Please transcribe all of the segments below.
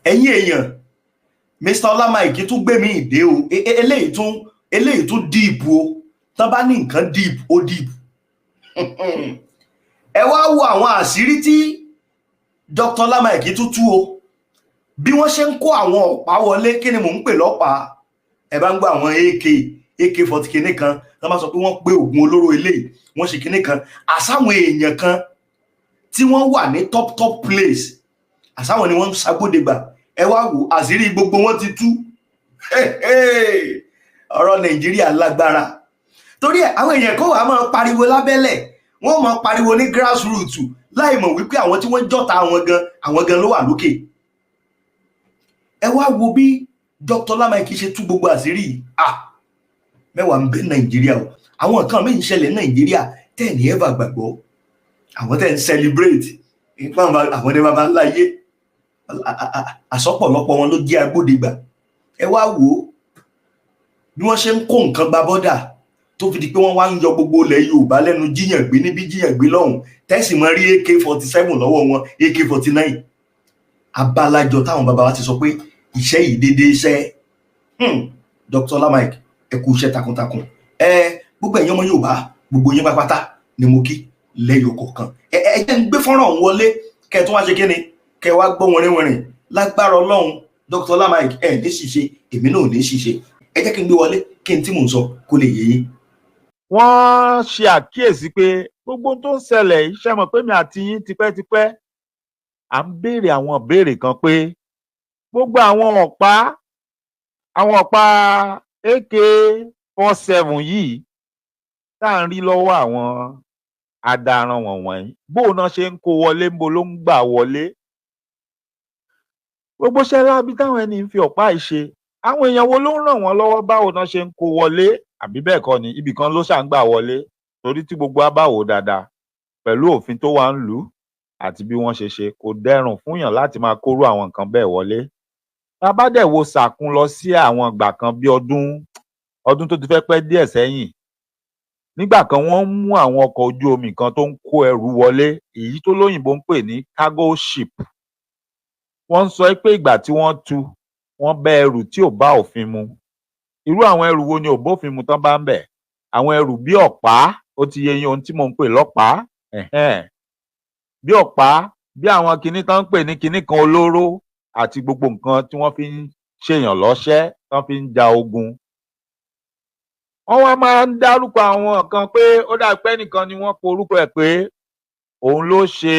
ẹ̀yin èèyàn, Mr. Ọlámàìkí tún gbé mi ìdè o, eléyìí tún deep o, tán bá ní nǹkan deep ó deep. Ẹ wá wo àwọn àṣírí tí Dr. Ọlámàìkí tún tú o, bí wọ́n ṣe ń kó àwọn ọ̀pá wọlé. Kí ni mò ń pè lọ́pàá? Ẹ bá ń gbọ́ àwọn AK-40 kinní kan, tán bá sọ pé wọ́n gbé oògùn olóró eléyìí, wọ́n ṣe kinní kan, àsáwọn èèyàn kan tí wọ́n wà ní top place, àsáwọn ni wọ́n ń ṣàgbọ́dẹ̀gbà. Ẹ wá wò, àṣírí gbogbo wọn ti tú. Ọ̀rọ̀ Nàìjíríà lágbára. Torí ẹ̀ àwọn èèyàn kó wàá máa pariwo lábẹ́lẹ̀, wọ́n máa pariwo ní grassroots láì mọ̀ wípé àwọn tí wọ́n jọ́ta àwọn gan ló wà lókè. Ẹ wá wo bí Dr. Ọlámàìkí ṣe tú gbogbo àṣírí yìí. Mẹ́wàá ń bẹ Nàìjíríà o. Àwọn nǹkan míì ń ṣẹlẹ̀ Nàìjíríà tẹ́ ní ẹ̀fà gbàgbọ́. Àwọn tẹ́ ń celebrate àwọn ní baba ńlá ayé, àsọpọ̀lọpọ̀ wọn ló jẹ́ agbódegbà. Ẹ wá wò ó bí wọ́n ṣe ń kó nǹkan gba bọ́dà tó fi di pé wọ́n wá ń yọ gbogbo ilẹ̀ Yorùbá lẹ́nu, jíyàn gbé níbí jíyàn gbé lọ́hùn, tẹ́sì mọ́ rí AK-47 lọ́wọ́ wọn, AK-49. Abalajọ táwọn bàbá wa ti sọ pé iṣẹ́ yìí dédé iṣẹ́. Dr. Ọlámàìkí, ẹ kú iṣẹ́ takuntakun. Gbogbo ẹ̀yin ọmọ Yorùbá, gbogbo yín pátápátá ni mo kí lẹ́yọ kọ̀ọ̀kan. Ẹ jẹ́ ń gbé fọ́nrán ọ̀hún wọlé, kẹ́ tó wá ṣe kíni, kẹ́ wá gbọ́ wìnrìnwìnrìn. Lágbára Ọlọ́run, Dr. Ọlámàìkí ẹ̀ ní ṣìṣe, èmi náà ò ní ṣìṣe. Ẹ jẹ́ kí n gbé wọlé kí n tí mò ń sọ kó lè yé yín. Wọ́n ṣe àkíyèsí pé gbogbo tó ń ṣẹlẹ̀ yìí, ṣe mọ̀ pé mi àti yín tipẹ́tipẹ́ à ń béèrè àwọn ìbéèrè kan pé gbogbo àwọn ọ̀pá AK-47 yìí tá à ń rí lọ́wọ́ àwọn adaran wọ̀nyí, bóun náà ṣe ń kó wọlé, ń bo ló ń gbà wọlé. Gbogbo ṣẹ́lábí táwọn ẹni ń fi ọ̀pá yìí ṣe, àwọn èèyàn wo ló ń ràn wọ́n lọ́wọ́, báwo náà ṣe ń kó wọlé? Àbí bẹ́ẹ̀ kọ́ ni, ibì kan ló ṣà ń gbà wọlé. Torí tí gbogbo wa bá wò dáadáa pẹ̀lú òfin tó wà ń lù ú àti bí wọ́n ṣe ṣe, kò dẹrùn fún yàn láti máa kóró àwọn nǹkan bẹ́ẹ̀ wọlé. Tá a bá dẹ̀ wo sàkún lọ sí àwọn ìgbà kan bí ọdún tó ti fẹ́ pẹ́ díẹ̀ sẹ́yìn, nígbà kan wọ́n mú àwọn ọkọ̀ ojú omi kan tó ń kó ẹrù wọlé, èyí tó lóyìnbó ń pè ní cargo ship. Wọ́n ń sọ pé ìgbà tí wọ́n tú, wọ́n bẹ́ ẹrù tí ò bá òfin mu. Irú àwọn ẹrù wo ni ò bófin mu tán bá ń bẹ̀? Àwọn ẹrù bí ọ̀pá, ó ti yé yín ohun tí mò ń pè lọ́pàá. Bí ọ̀pá, bí àwọn kinní tán ń pè ní kinní kan olóró, àti gbogbo nǹkan tí wọ́n fi ń ṣèyàn lọ́ṣẹ́, tán fi ń ja ogun. Wọ́n wá máa ń dárúkọ àwọn kan pé ó dà pé nìkan ni wọ́n porúkọ ẹ̀ pé òun ló ṣe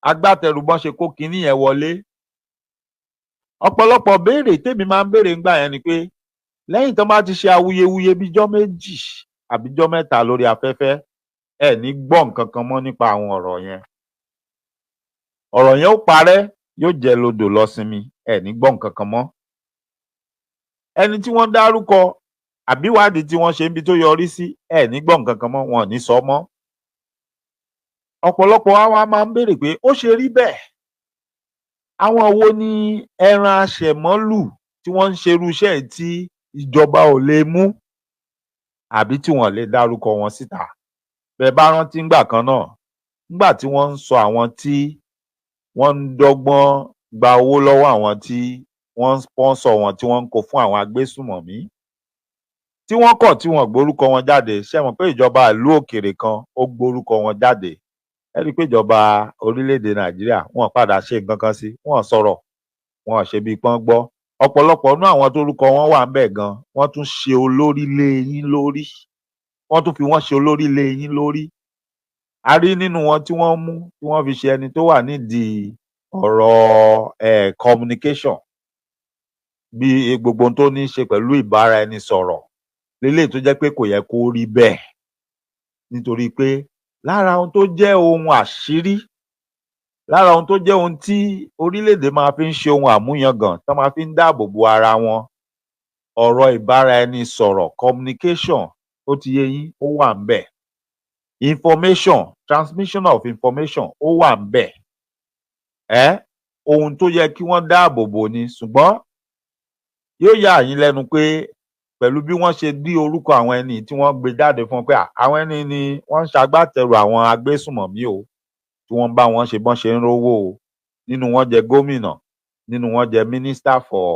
agbátẹrù bọ́n ṣe kó kinní yẹn wọlé. Ọ̀pọ̀lọpọ̀ béèrè tèmi máa ń béèrè ńgbà yẹn ni pé lẹ́yìn tó bá ti ṣe awuyewuye bíjọ́ méjì àbíjọ́ mẹ́ta lórí afẹ́fẹ́, ẹ̀ ní gbọ́ nǹkan kan mọ́ nípa àwọn ọ̀rọ̀ yẹn. Ọ̀rọ̀ yẹn ó parẹ́, yóò jẹ́ lodò lọ sinmi, ẹ̀ ní gbọ́ nǹkan kan mọ́. Ẹni tí wọ́n dárúkọ àbíwádìí tí wọ́n ṣe níbi tó yọrí sí, ẹ̀ ní gbọ́ nǹkan kan mọ́, wọn ò ní sọ mọ́. Ọ̀pọ̀lọpọ̀ wa máa ń béèrè pé ó ṣe rí bẹ́ẹ̀. Àwọn wo ni ẹran aṣẹ̀mọ́lù tí wọ́n ń ṣerú iṣẹ́ yìí tí ìjọba ò lè mú àbí tí wọ́n lè dárúkọ wọn síta? Bẹ́ẹ̀ bá rántí ńgbà kan náà, ńgbà tí wọ́n ń sọ àwọn tí wọ́n ń dọ́gbọ́n gba owó lọ́wọ́ àwọn tí wọ́n ń sponsor wọn, tí wọ́n ń kó fún àwọn agbésùmọ̀mí, tí wọ́n kọ̀ tí wọ́n gbórúkọ wọn jáde. Ṣé mọ̀ pé ìjọba ìlú òkèèrè kan ó gbórúkọ wọn jáde? Ẹ rí i pé ìjọba orílẹ̀-èdè Nàìjíríà wọ́n padà ṣe nǹkan kan sí, wọ́n sọ̀rọ̀, wọ́n ṣe bí pọ́n gbọ́. Ọ̀pọ̀lọpọ̀ nínú àwọn tórúkọ wọn wà ńbẹ̀ gan, wọ́n tún ṣe olórí lé yín lórí, wọ́n tún fi wọ́n ṣe olórí lé yín lórí. A rí nínú wọn tí wọ́n mú, tí wọ́n fi ṣe ẹni tó wà nídìí ọ̀rọ̀ communication, bí gbogbo ohun tó ní í ṣe pẹ̀lú ìbáraẹnisọ̀rọ̀, léléyìí tó jẹ́ pé kò yẹ kó rí bẹ́ẹ̀. Nítorí pé lára ohun tó jẹ́ ohun àṣírí, lára ohun tó jẹ́ ohun tí orílẹ̀-èdè máa fi ń ṣe ohun àmúyangàn, tán máa fi ń dáàbò bo ara wọn, ọ̀rọ̀ ìbáraẹnisọ̀rọ̀, communication, ó ti yé yín, ó wà ńbẹ̀. Information, transmission of information, ó wà ńbẹ̀. Ohun tó yẹ kí wọ́n dáàbò bò ni, ṣùgbọ́n yóò yà yín lẹ́nu pé pẹ̀lú bí wọ́n ṣe dí orúkọ àwọn ẹni tí wọ́n gbé jáde fún pé àwọn ẹni ni wọ́n ń ṣagbátẹrù àwọn agbésùmọ̀mí o, tí wọ́n bá wọn ṣe bọ́n ṣe ń rówó o. Nínú wọn jẹ gómìnà, nínú wọn jẹ́ minister for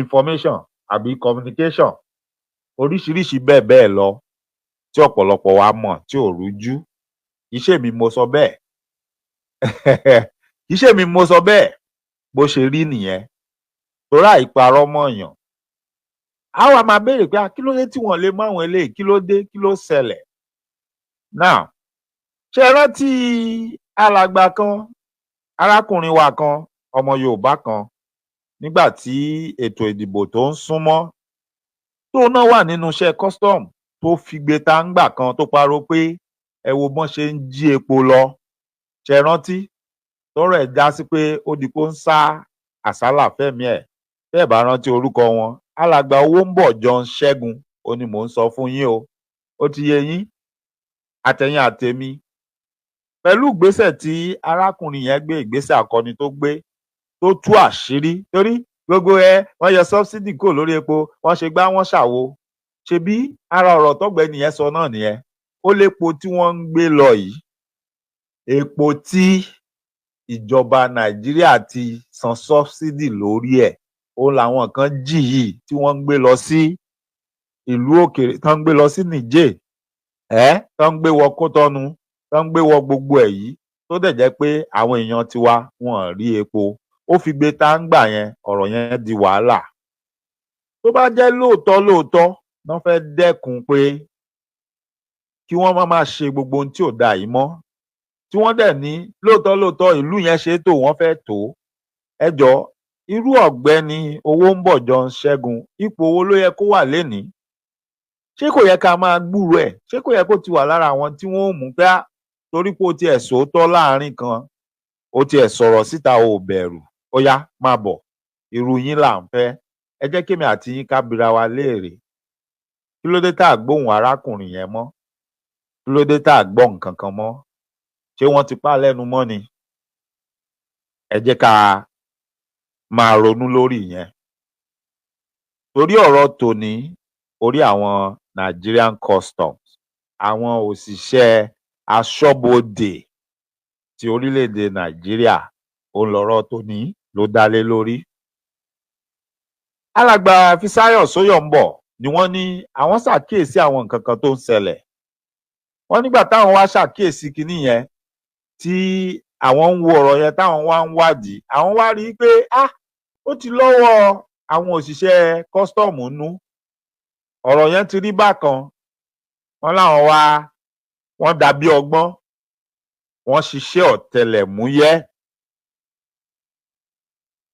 information àbí communication oríṣiríṣi bẹ́ẹ̀ bẹ́ẹ̀ lọ tí ọ̀pọ̀lọpọ̀ wa mọ̀ tí ò rújú. Iṣẹ́ mi mo sọ bẹ́ẹ̀ iṣẹ́ mi mo sọ bẹ́ẹ̀ bó ṣe rí nìyẹn torí àìparọ́ mọ̀yàn. A wá máa béèrè pé kí ló dé tí wọ́n lè mú àwọn eléyìí, kí ló dé, kí ló ṣẹlẹ̀. Now ṣe rántí alàgbà kan, arákùnrin wa kan, ọmọ Yorùbá kan, nígbà tí ètò ìdìbò tó ń súnmọ́ tó náà wà nínú iṣẹ́ custom tó figbe táǹgbà kan tó parọ́ pé ẹ wo bọ́n ṣe ń jí epo lọ. Ṣe rántí tọ́rọ̀ ẹ̀ já sí pé ó di kó ń sá àsálà fẹ́mi ẹ̀. Bẹ́ẹ̀ bá rántí orúkọ wọn, alàgbà owó ń bọ̀ John Ṣẹ́gun, ó ní mò ń sọ fún yín o. Ó ti yé yín àtẹ̀yìn àtèmi pẹ̀lú ìgbésẹ̀ tí arákùnrin yẹn gbé, ìgbésẹ̀ akọni tó gbé tó tú àṣírí torí gbogbo wọ́n yọ subsidy kúrò lórí epo, wọ́n ṣe gbá wọ́n ṣàwo. Ṣebí ara ọ̀rọ̀ tọ́gbẹ́ni yẹn sọ náà nìyẹn. Ó lépo tí wọ́n ń gbé lọ yìí, epo tí ìjọba Nàìjíríà ti san subsidy lórí ẹ̀, òun làwọn kan jì yìí tí wọ́n ń gbé lọ sí ìlú òkèèrè, tán ń gbé lọ sí Niger, tán ń gbé wọ Kótọ́nù, tán ń gbé wọ gbogbo ẹ̀ yìí tó dẹ̀ jẹ́ pé àwọn èèyàn tiwa wọn rí epo. Ó fi gbé táǹgbà yẹn, ọ̀rọ̀ yẹn di wàhálà. Tó bá jẹ́ lóòótọ́ wọ́n fẹ́ dẹ́kun pé kí wọ́n má máa ṣe gbogbo ohun tí ò dáa yìí mọ́, tí wọ́n dẹ̀ ní lóòótọ́ ìlú yẹn ṣe tó wọ́n fẹ́ tó. Ẹ jọ̀ọ́, irú ọ̀gbẹ́ni owó ń bọ̀ John Ṣẹ́gun, ipò owó ló yẹ kó wà lénìí? Ṣé kò yẹ ká máa gbúrò ẹ̀? Ṣé kò yẹ kó ti wà lára àwọn tí wọ́n ó mú pé torí pé ó tiẹ̀ sòótọ́ láàrin kan, ó tiẹ̀ sọ̀rọ̀ síta ò bẹ̀rù, ó yá máa bọ̀, irú yín là ń fẹ́. Ẹ jẹ́ kémi àti yín ká bira wa léèrè, kí ló dé tá à gbóhùn arákùnrin yẹn mọ́? Kí ló dé tá à gbọ́ nǹkan kan mọ́? Ṣé wọ́n ti pa lẹ́nu mọ́ ni? Ẹ jẹ́ ká máa ronú lórí ìyẹn. Torí ọ̀rọ̀ tòní, orí àwọn Nigerian Customs, àwọn òṣìṣẹ́ aṣọ́bodè ti orílẹ̀-èdè Nàìjíríà, òun lọ̀rọ̀ tòní ló dálé lórí. Alàgbà Fisáyọ̀ Sóyọ̀ǹbọ̀ ni wọ́n ní àwọn ṣàkíyèsí àwọn nǹkan kan tó ń ṣẹlẹ̀. Wọ́n nígbà táwọn wá ṣàkíyèsí kinní yẹn, tí àwọn ń wo ọ̀rọ̀ yẹn táwọn wá ń wádìí, àwọn wá rí i pé ó ti lọ́wọ́ àwọn òṣìṣẹ́ kọ́sítọ́ọ̀mù nú. Ọ̀rọ̀ yẹn ti rí bákan. Wọ́n láwọn wọ́n dàbí ọgbọ́n, wọ́n ṣiṣẹ́ ọ̀tẹlẹ̀múyẹ́.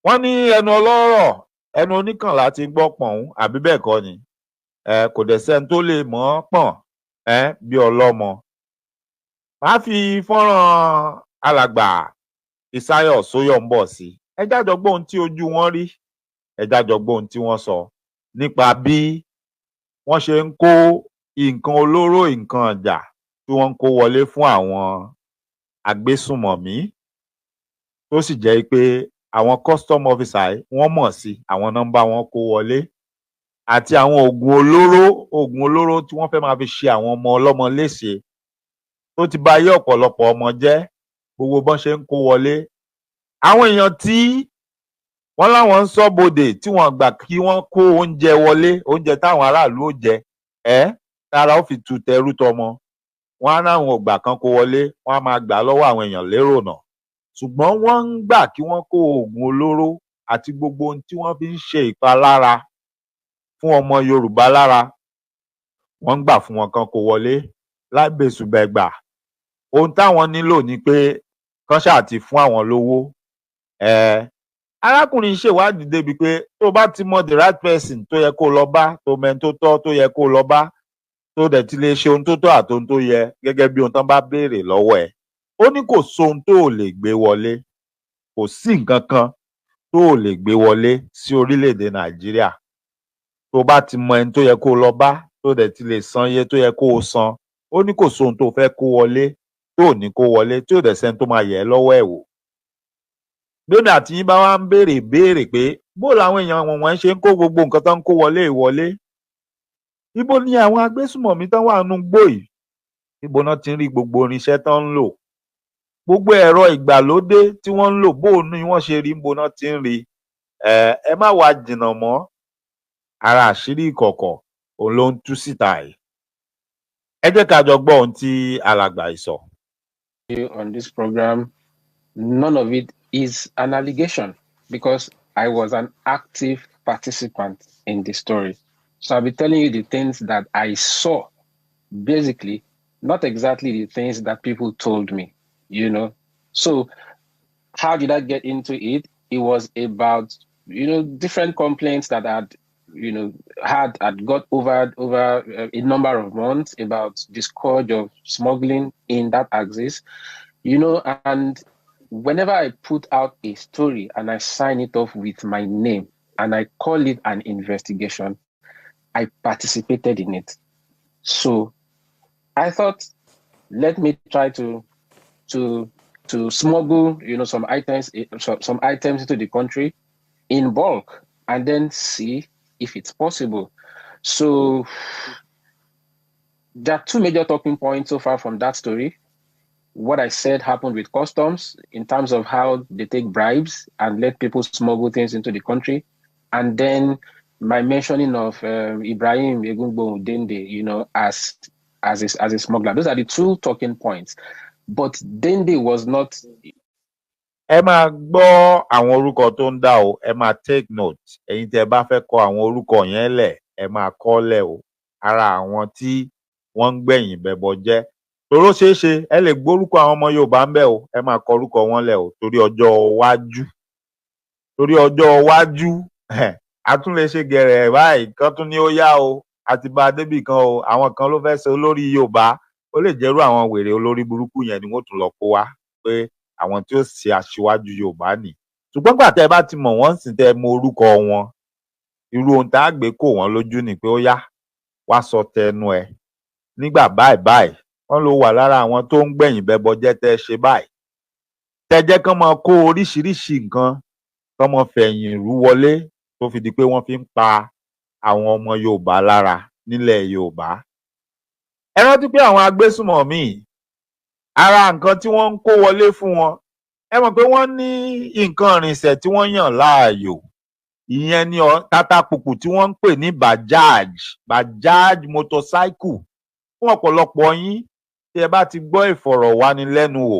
Wọ́n ní ẹnu ọlọ́rọ̀, ẹnu oníkànlá ti gbọ́ pọ̀n, àbí bẹ́ẹ̀ kọ́ ni? Kò dẹ̀ sẹ́ni tó lè mọ̀ ọ́n pọ̀n bí ọlọ́mọ. Màá fi fọ́nrán alàgbà Fisáyọ̀ Sóyọ̀ǹbọ̀ sí. Ẹ jájọ gbọ́ ohun tí ojú wọn rí, ẹ jájọ gbọ́ ohun tí wọ́n sọ nípa bí wọ́n ṣe ń kó nǹkan olóró, nǹkan ọjà tí wọ́n ń kó wọlé fún àwọn agbésùmọ̀mí, tó sì jẹ́ pé àwọn custom officer wọ́n mọ̀ sí, àwọn nọ́mbà wọn kó wọlé, àti àwọn oògùn olóró tí wọ́n fẹ́ máa fi ṣe àwọn ọmọ ọlọ́mọ léṣe, tó ti bà ayé ọ̀pọ̀lọpọ̀ ọmọ jẹ́, gbogbo bọ́n ṣe ń kó wọlé. Àwọn èèyàn tí wọ́n láwọn ń ṣọ́bodè tí wọ́n gbà kí wọ́n kó oúnjẹ wọlé, oúnjẹ táwọn aráàlú ó jẹ, tára ó fi tu tẹrú tọmọ, wọ́n á láwọn ò gbà kan kó wọlé, wọ́n á máa gbà lọ́wọ́ àwọn èèyàn lérò náà. Ṣùgbọ́n wọ́n ń gbà kí wọ́n kó oògùn olóró àti gbogbo ohun tí wọ́n fi ń ṣe ìpalára fún ọmọ Yorùbá lára, wọ́n ń gbà fún wọn kan kó wọlé láìbẹ̀sùbẹ̀gbà. Ohun táwọn nílò ni pé kán ṣáà ti fún àwọn lówó. Arákùnrin ṣèwádìí débi pé tó bá ti mọ the right person tó yẹ kó lọ bá, tó mẹ́ni tó tọ́ tó yẹ kó lọ bá, tó dẹ̀ ti lè ṣe ohun tó tọ́ àti ohun tó yẹ gẹ́gẹ́ bí ohun tán bá béèrè lọ́wọ́ ẹ̀. Ó ní kò sóhun tó ò lè gbé wọlé, kò sí nǹkan kan tó ò lè gbé wọlé sí orílẹ̀-èdè Nàìjíríà. Tó bá ti mọ ẹni tó yẹ kó lọ bá, tó dẹ̀ ti lè san iye tó yẹ kó o san, ó ní kò sóhun tó fẹ́ kó wọlé tó ò ní kó wọlé, tí ò dẹ̀ sẹ́ni tó máa yẹ̀ ẹ́ lọ́wọ́ ẹ̀ wò. Gbémi àti yín bá wá ń béèrè pé bó làwọn èèyàn wọ̀nyẹn ṣe ń kó gbogbo nǹkan tán ń kó wọlé ìwọlé? Ibo ni àwọn agbésùmọ̀mí tán wà nínú igbó yìí? Ibo náà ti ń rí gbogbo irinṣẹ́ tán ń lò? gbogbo ẹ̀rọ ìgbàlódé tí wọ́n ń lò bó ni wọ́n ṣe rí bó náà ti ń rí ẹ má wá jìnnà mọ́ ara àṣírí ìkọ̀kọ̀ òun ló ń tú síta yìí. Ẹ jẹ́ ká jọ gbọ́ ohun tí alàgbà yìí sọ. On this program, none of it is an allegation because I was an active participant in the story. So I'll be telling you the things that I saw, basically, not exactly the things that people told me, you know. So how did I get into it? It was about, different complaints that had got over a number of months about the scourge of smuggling in that axis, and whenever I put out a story and I sign it off with my name and I call it an investigation, I participated in it. So I thought, let me try to smuggle, some items into the country in bulk and then see if it's possible. So there are two major talking points so far from that story. What I said happened with customs in terms of how they take bribes and let people smuggle things into the country. And then my mentioning of Ibrahim Egungbo Dende, as a smuggler. Those are the two talking points. But Dende was not. Ẹ máa gbọ́ àwọn orúkọ tó ń dá o, ẹ máa take note. Ẹ̀yin tẹ́ bá fẹ́ kọ àwọn orúkọ yẹn lẹ̀, ẹ máa kọ lẹ̀ o. Ara àwọn tí wọ́n ń gbẹ̀yìn bẹbọ jẹ́. Toró ṣeé ṣe ẹ lè gbórúkọ àwọn ọmọ Yorùbá ń bẹ o, ẹ máa kọ orúkọ wọn lẹ̀ o torí ọjọ́ iwájú. Torí ọjọ́ iwájú a tún lè ṣe gẹ̀rẹ̀ báyìí kan tún ní ó yá o àti bá débì kan o, àwọn kan ló fẹ́ ṣe olórí Yorùbá, ó lè jẹ́rú àwọn wèrè olórí burúkú yẹn ni wọ́n tún lọ kó wá pé àwọn tí ó ṣe aṣíwájú Yorùbá nì. Ṣùgbọ́n gbà tẹ́ bá ti mọ̀ wọ́n sì tẹ́ mọ orúkọ wọn, irú ohun tá a gbé kò wọ́n lójú ni pé ó yá wá sọ tẹnu ẹ nígbà báyìí wọ́n ló wà lára àwọn tó ń gbẹ̀yìn bẹbọ jẹ́ tẹ́ ṣe báyìí. Tẹ́ jẹ́ kán máa kó oríṣiríṣi nǹkan kán máa fẹ̀yìn rú wọlé tó fi di pé wọ́n fi ń pa àwọn ọmọ Yorùbá lára nílẹ̀ Yorùbá. Ẹ rántí pé àwọn agbésùmọ̀mí ara nǹkan tí wọ́n ń kó wọlé fún wọn, ẹ mọ̀ pé wọ́n ní nǹkan ìrìnsẹ̀ tí wọ́n yàn láàyò. Ìyẹn ni tátàpùpù tí wọ́n ń pè ní Bajaj motorcycle. Fún ọ̀pọ̀lọpọ̀ yín tí ẹ bá ti gbọ́ ìfọ̀rọ̀wánilẹ́nuwò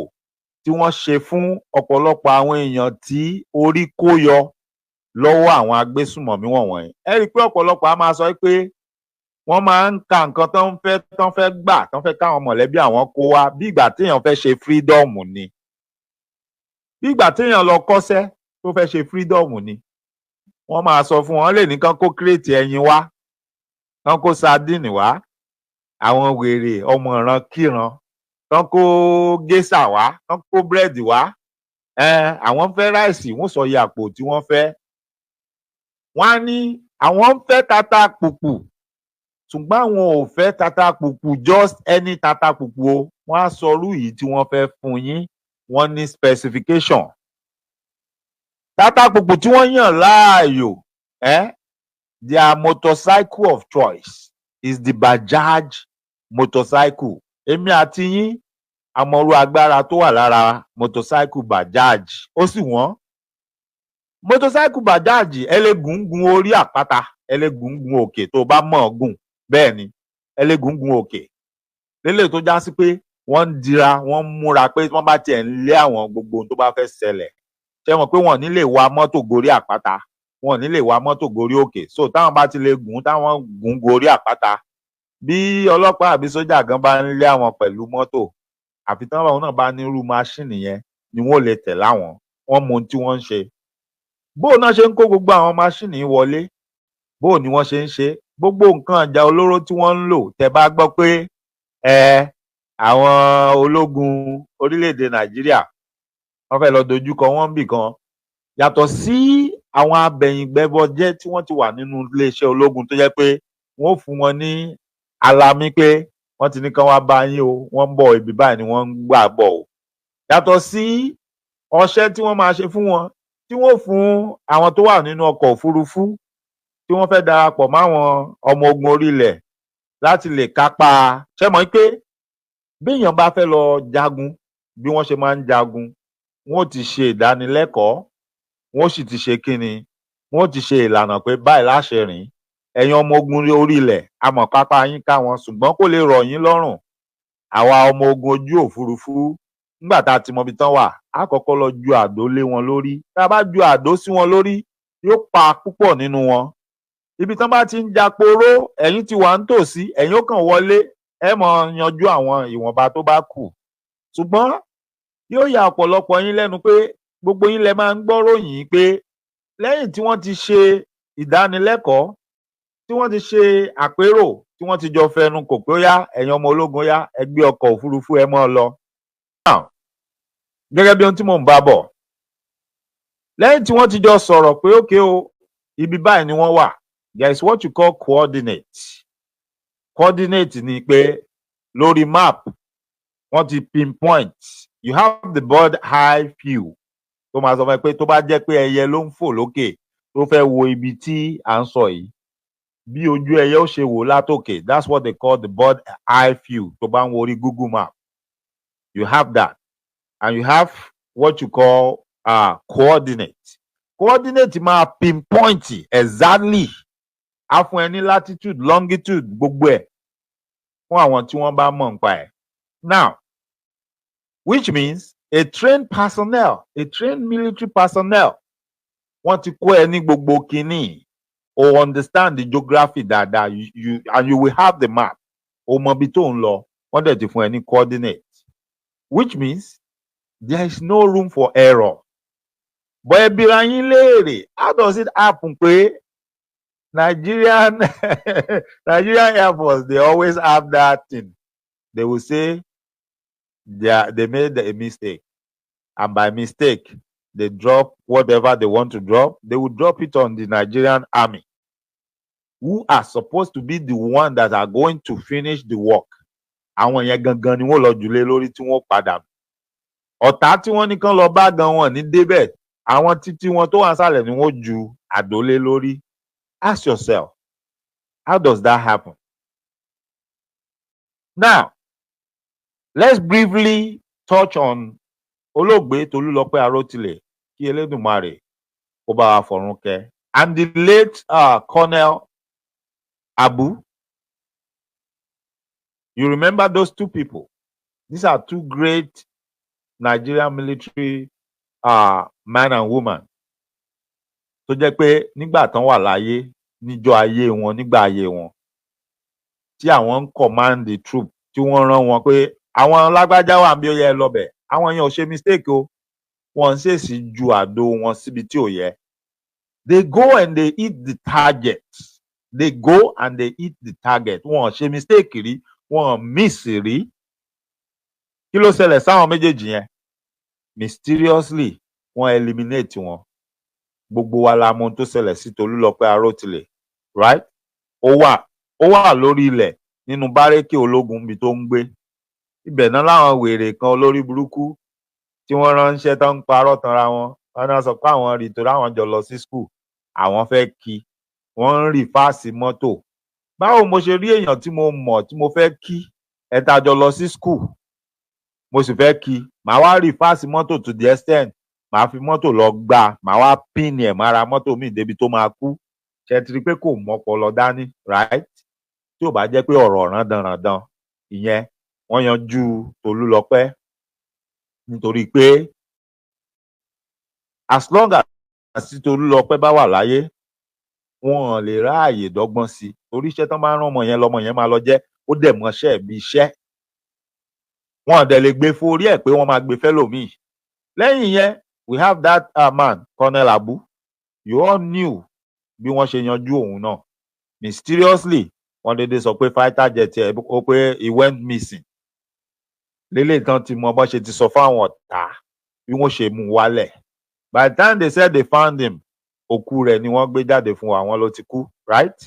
tí wọ́n ṣe fún ọ̀pọ̀lọpọ̀ àwọn èèyàn tí orí kó yọ lọ́wọ́ àwọn agbésùmọ̀mí wọ̀nyí, ẹ rí i pé ọ̀pọ̀lọpọ̀ á máa sọ pé wọ́n máa ń ka nǹkan tán fẹ́ gbà tán fẹ́ káwọn mọ̀lẹ́bí àwọn kó wá bí ìgbà téèyàn fẹ́ ṣe fírídọ́ọ̀mù ni. Bí ìgbà téèyàn lọ kọ́ṣẹ́ tó fẹ́ ṣe fírídọ́ọ̀mù ni. Wọ́n máa sọ fún wọn lè ní kán kó kírètì ẹyin wá, kán kó sardine wá, àwọn wèrè ọmọ ìran kíran, kán kó géṣà wá, kán kó búrẹ́dì wá. Àwọn fẹ́ ráìsì, wọ́n sọ iye àpò tí wọ́n fẹ́. Wọ́n á ní àwọn ń fẹ́ tata pùpù ṣùgbọ́n àwọn ò fẹ́ tata pùpù just any tata pùpù o. Wọ́n á sọrú yìí tí wọ́n fẹ́ fún yín, wọ́n ní specification. Tata pùpù tí wọ́n yàn láàyò, their motorcycle of choice is the Bajaj motorcycle. Èmi àti yín àmọ̀rú agbára tó wà lára motorcycle Bajaj, ó sì wọ́n. Motorcycle Bajaj ẹ lè gun orí àpáta, ẹ lè gun òkè tó bá mọ̀ ọ́ gùn. Bẹ́ẹ̀ ni ẹ lè gun òkè lélẹ̀ tó já sí pé wọ́n ń dira, wọ́n ń múra pé wọ́n bá tiẹ̀ ń lé àwọn gbogbo ohun tó bá fẹ́ ṣẹlẹ̀. Ṣé mọ̀ pé wọ́n ní lè wa mọ́tò gorí àpáta, wọ́n ní lè wa mọ́tò gorí òkè. So táwọn bá ti lè gùn, táwọn gùn gorí àpáta, bí ọlọ́pàá àbí sójà gan bá ń lé àwọn pẹ̀lú mọ́tò, àfi táwọn náà bá ní irú máṣíìnì yẹn ni wọ́n lè tẹ̀ láwọn. Wọ́n mọ ohun tí wọ́n ń ṣe. Bó náà ṣe ń kó gbogbo àwọn máṣíìnì wọlé, bó ni wọ́n ṣe ń ṣe. Gbogbo nǹkan ìjà olóró tí wọ́n ń lò, tẹ́ bá gbọ́ pé àwọn ológun orílẹ̀-èdè Nàìjíríà wọ́n fẹ́ lọ dojúkọ wọ́n bì kan, yàtọ̀ sí àwọn abẹ̀yìngbẹ́bọjẹ́ tí wọ́n ti wà nínú iléeṣẹ́ ológun tó jẹ́ pé wọ́n ó fún wọn ní alamí pé wọ́n ti ní kán wá bá yín o, wọ́n ń bọ̀ ibi báyìí ni wọ́n ń gbà bọ̀ o. Yàtọ̀ sí ọṣẹ́ tí wọ́n máa ṣe fún wọn, tí wọ́n fún àwọn tó wà nínú ọkọ̀ òfurufú tí wọ́n fẹ́ darapọ̀ máwọn ọmọ ogun orílẹ̀ láti lè kápá. Ṣé mọ̀ pé béèyàn bá fẹ́ lọ jagun bí wọ́n ṣe máa ń jagun, wọ́n ó ti ṣe ìdánilẹ́kọ̀ọ́, wọ́n ó sì ti ṣe kíni, wọ́n ó ti ṣe ìlànà pé báyìí láṣẹ rìn. Ẹ̀yin ọmọ ogun orí ilẹ̀, a mọ̀ kápá yín ká wọn, ṣùgbọ́n kó lè rọ̀ yín lọ́rùn. Àwa ọmọ ogun ojú òfurufú, nígbà tá a ti mọ ibi tán wà, á kọ́kọ́ lọ ju àdó lé wọn lórí. Tá a bá ju àdó sí wọn lórí, yóò pa púpọ̀ nínú wọn. Ibi tán bá ti ń japoró, ẹ̀yin ti wà nítòsí, ẹ̀yin ó kàn wọlé, ẹ mọ̀ yanjú àwọn ìwọ̀nba tó bá kù. Ṣùgbọ́n yóò ya ọ̀pọ̀lọpọ̀ yín lẹ́nu pé gbogbo yín lẹ máa ń gbọ́ ròyìn pé lẹ́yìn tí wọ́n ti ṣe ìdánilẹ́kọ̀ọ́, tí wọ́n ti ṣe àpérò, tí wọ́n ti jọ fẹnu kò pé ó yá ẹ̀yin ọmọ ológun yá ẹ gbé ọkọ̀ òfurufú ẹ mọ́ ọ lọ. Gẹ́gẹ́ bí ohun tí mò ń bá bọ̀, lẹ́yìn tí wọ́n ti jọ sọ̀rọ̀ pé ókè o, ibi báyìí ni wọ́n wà, there is what you call coordinate. Coordinate ni pé lórí map wọ́n ti pinpoint, you have the bird eye view tó máa sọ fún ẹ pé tó bá jẹ́ pé ẹyẹ ló ń fò lókè tó fẹ́ wo ibi tí à ń sọ yìí, bí ojú ẹyẹ ó ṣe wò látòkè, that's what they call the bird eye view tó bá ń wo orí Google map. You have that, and you have what you call coordinate. Coordinate máa pinpoint exactly, á fún ẹ ní latitude, longitude, gbogbo ẹ̀ fún àwọn tí wọ́n bá mọ̀ nípa ẹ̀. Now, which means a trained personnel, a trained military personnel, wọ́n ti kó ẹ ní gbogbo kínní, o understand the geography dáadáa, and you will have the map, o mọ ibi tó ń lọ, wọ́n dẹ̀ ti fún ẹ ní coordinate, which means there is no room for error. But ẹ bira yín léèrè, how does it happen pé Nigerian Air Force, they always have that thing. They will say they made a mistake, and by mistake they drop whatever they want to drop. They will drop it on the Nigerian army, who are supposed to be the one that are going to finish the work. Àwọn yẹn gangan ni wọ́n lọ jùlé lórí tí wọ́n padà. Ọ̀tá tí wọ́n ní kán lọ bá gan wọn ní débẹ̀, àwọn títí wọn tó wà sálẹ̀ ni wọ́n ju àdólé lórí. Ask yourself, how does that happen? Now, let's briefly touch on Olóògbé Tolúlọpẹ́ Arótilẹ̀, kí Elédùmarè kó bá wa fọ̀run kẹ́, and the late Colonel Abu. You remember those two people? These are two great Nigerian military man and woman tó jẹ́ pé nígbà tán wà láyé, níjọ́ ayé wọn, nígbà ayé wọn, tí àwọn ń command the troop, tí wọ́n rán wọn pé àwọn lágbájá wà bí ó yẹ lọ́bẹ̀, àwọn yẹn ò ṣe mistake o, wọ́n ń ṣèṣì ju àdó wọn síbi tí ò yẹ. They go and they hit the target. They go and they hit the target. Wọ́n ṣe mistake rí, wọ́n miss rí. Kí ló ṣẹlẹ̀ sáwọn méjèèjì yẹn? Mysteriously, wọ́n eliminate wọn. Gbogbo wa la mọ̀ ohun tó ṣẹlẹ̀ sí Tolúlọpẹ́ Arótilẹ̀, right? Ó wà lórí ilẹ̀ nínú bárẹ́kì ológun bí tó ń gbé. Ibẹ̀ náà láwọn wèrè kan olórí burúkú tí wọ́n ránṣẹ́ tó ń parọ́ tanra wọn. Wọ́n náà sọ pé àwọn rí torí àwọn jọ lọ sí school, àwọn fẹ́ kí, wọ́n ń rì fáàsì mọ́tò. Báwo mo ṣe rí èèyàn tí mo mọ̀ tí mo fẹ́ kí, ẹ̀ta jọ lọ sí school, mo sì fẹ́ kí, màá wá rì fáàsì mọ́tò to the extent, màá fi mọ́tò lọ gbá, màá wá pín ẹ̀ mára mọ́tò mi débi tó máa kú. Ṣé ti rí pé kò mọ́pọlọ dání, right? Tí ò bá jẹ́ pé ọ̀rọ̀ rándanràndan, ìyẹn wọ́n yanjú Tolúlọpẹ́ nítorí pé as long as Tolúlọpẹ́ bá wà láyé, wọn lè ráàyè dọ́gbọ́n sí, torí iṣẹ́ tán bá rán ọmọ yẹn lọmọ yẹn máa lọ jẹ́, ó dẹ̀ mọṣẹ́ bí iṣẹ́. Wọn dẹ̀ lè gbé forí ẹ̀ pé wọ́n máa gbé fẹ́lòmíì. Lẹ́yìn yẹn, we have that man, Colonel Abu. You all knew bí wọ́n ṣe yanjú òun náà. Mysteriously, wọ́n dédé sọ pé fighter jet ẹ̀ ó pé he went missing. Lélẹ̀ tán ti mọ bọ́n ṣe ti sọ fáwọn ọ̀tá bí wọ́n ṣe mú wálẹ̀. By the time they said they found him, òkú rẹ̀ ni wọ́n gbé jáde fún wa, wọ́n ló ti kú, right?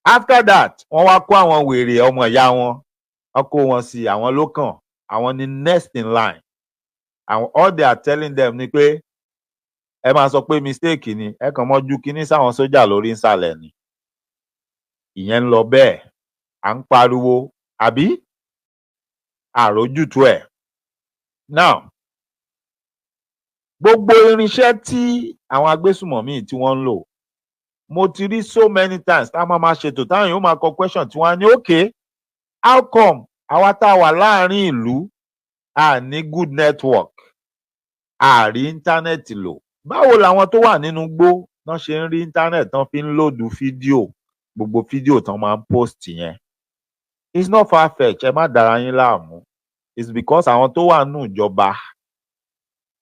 After that, wọ́n wá kó àwọn wèrè ọmọ ìyá wọn, wọ́n kó wọn sí àwọn ló kàn, àwọn ni next in line. And all they are telling them ni pé ẹ máa sọ pé mistake ni, ẹ kàn mọ́ ju kíní sáwọn sójà lórí nsàlẹ̀ ni. Ìyẹn ń lọ bẹ́ẹ̀, à ń pariwo, àbí? Àrójútu ẹ̀. Now, gbogbo irinṣẹ́ tí àwọn agbésùmọ̀mí tí wọ́n ń lò, mo ti rí so many times tá a máa ṣètò táwọn yóò máa kọ question tí wọ́n á ní okay, how come àwa tá a wà láàrin ìlú a ní good network, a rí íńtánẹ́ẹ̀tì lò? Báwo làwọn tó wà nínú igbó náà ṣe ń rí íńtánẹ́ẹ̀tì tán fi ń lòdù fídíò, gbogbo fídíò tán máa ń post yẹn? It's not far-fetched, ẹ má dára yín láàmú. It's because àwọn tó wà nínú ìjọba,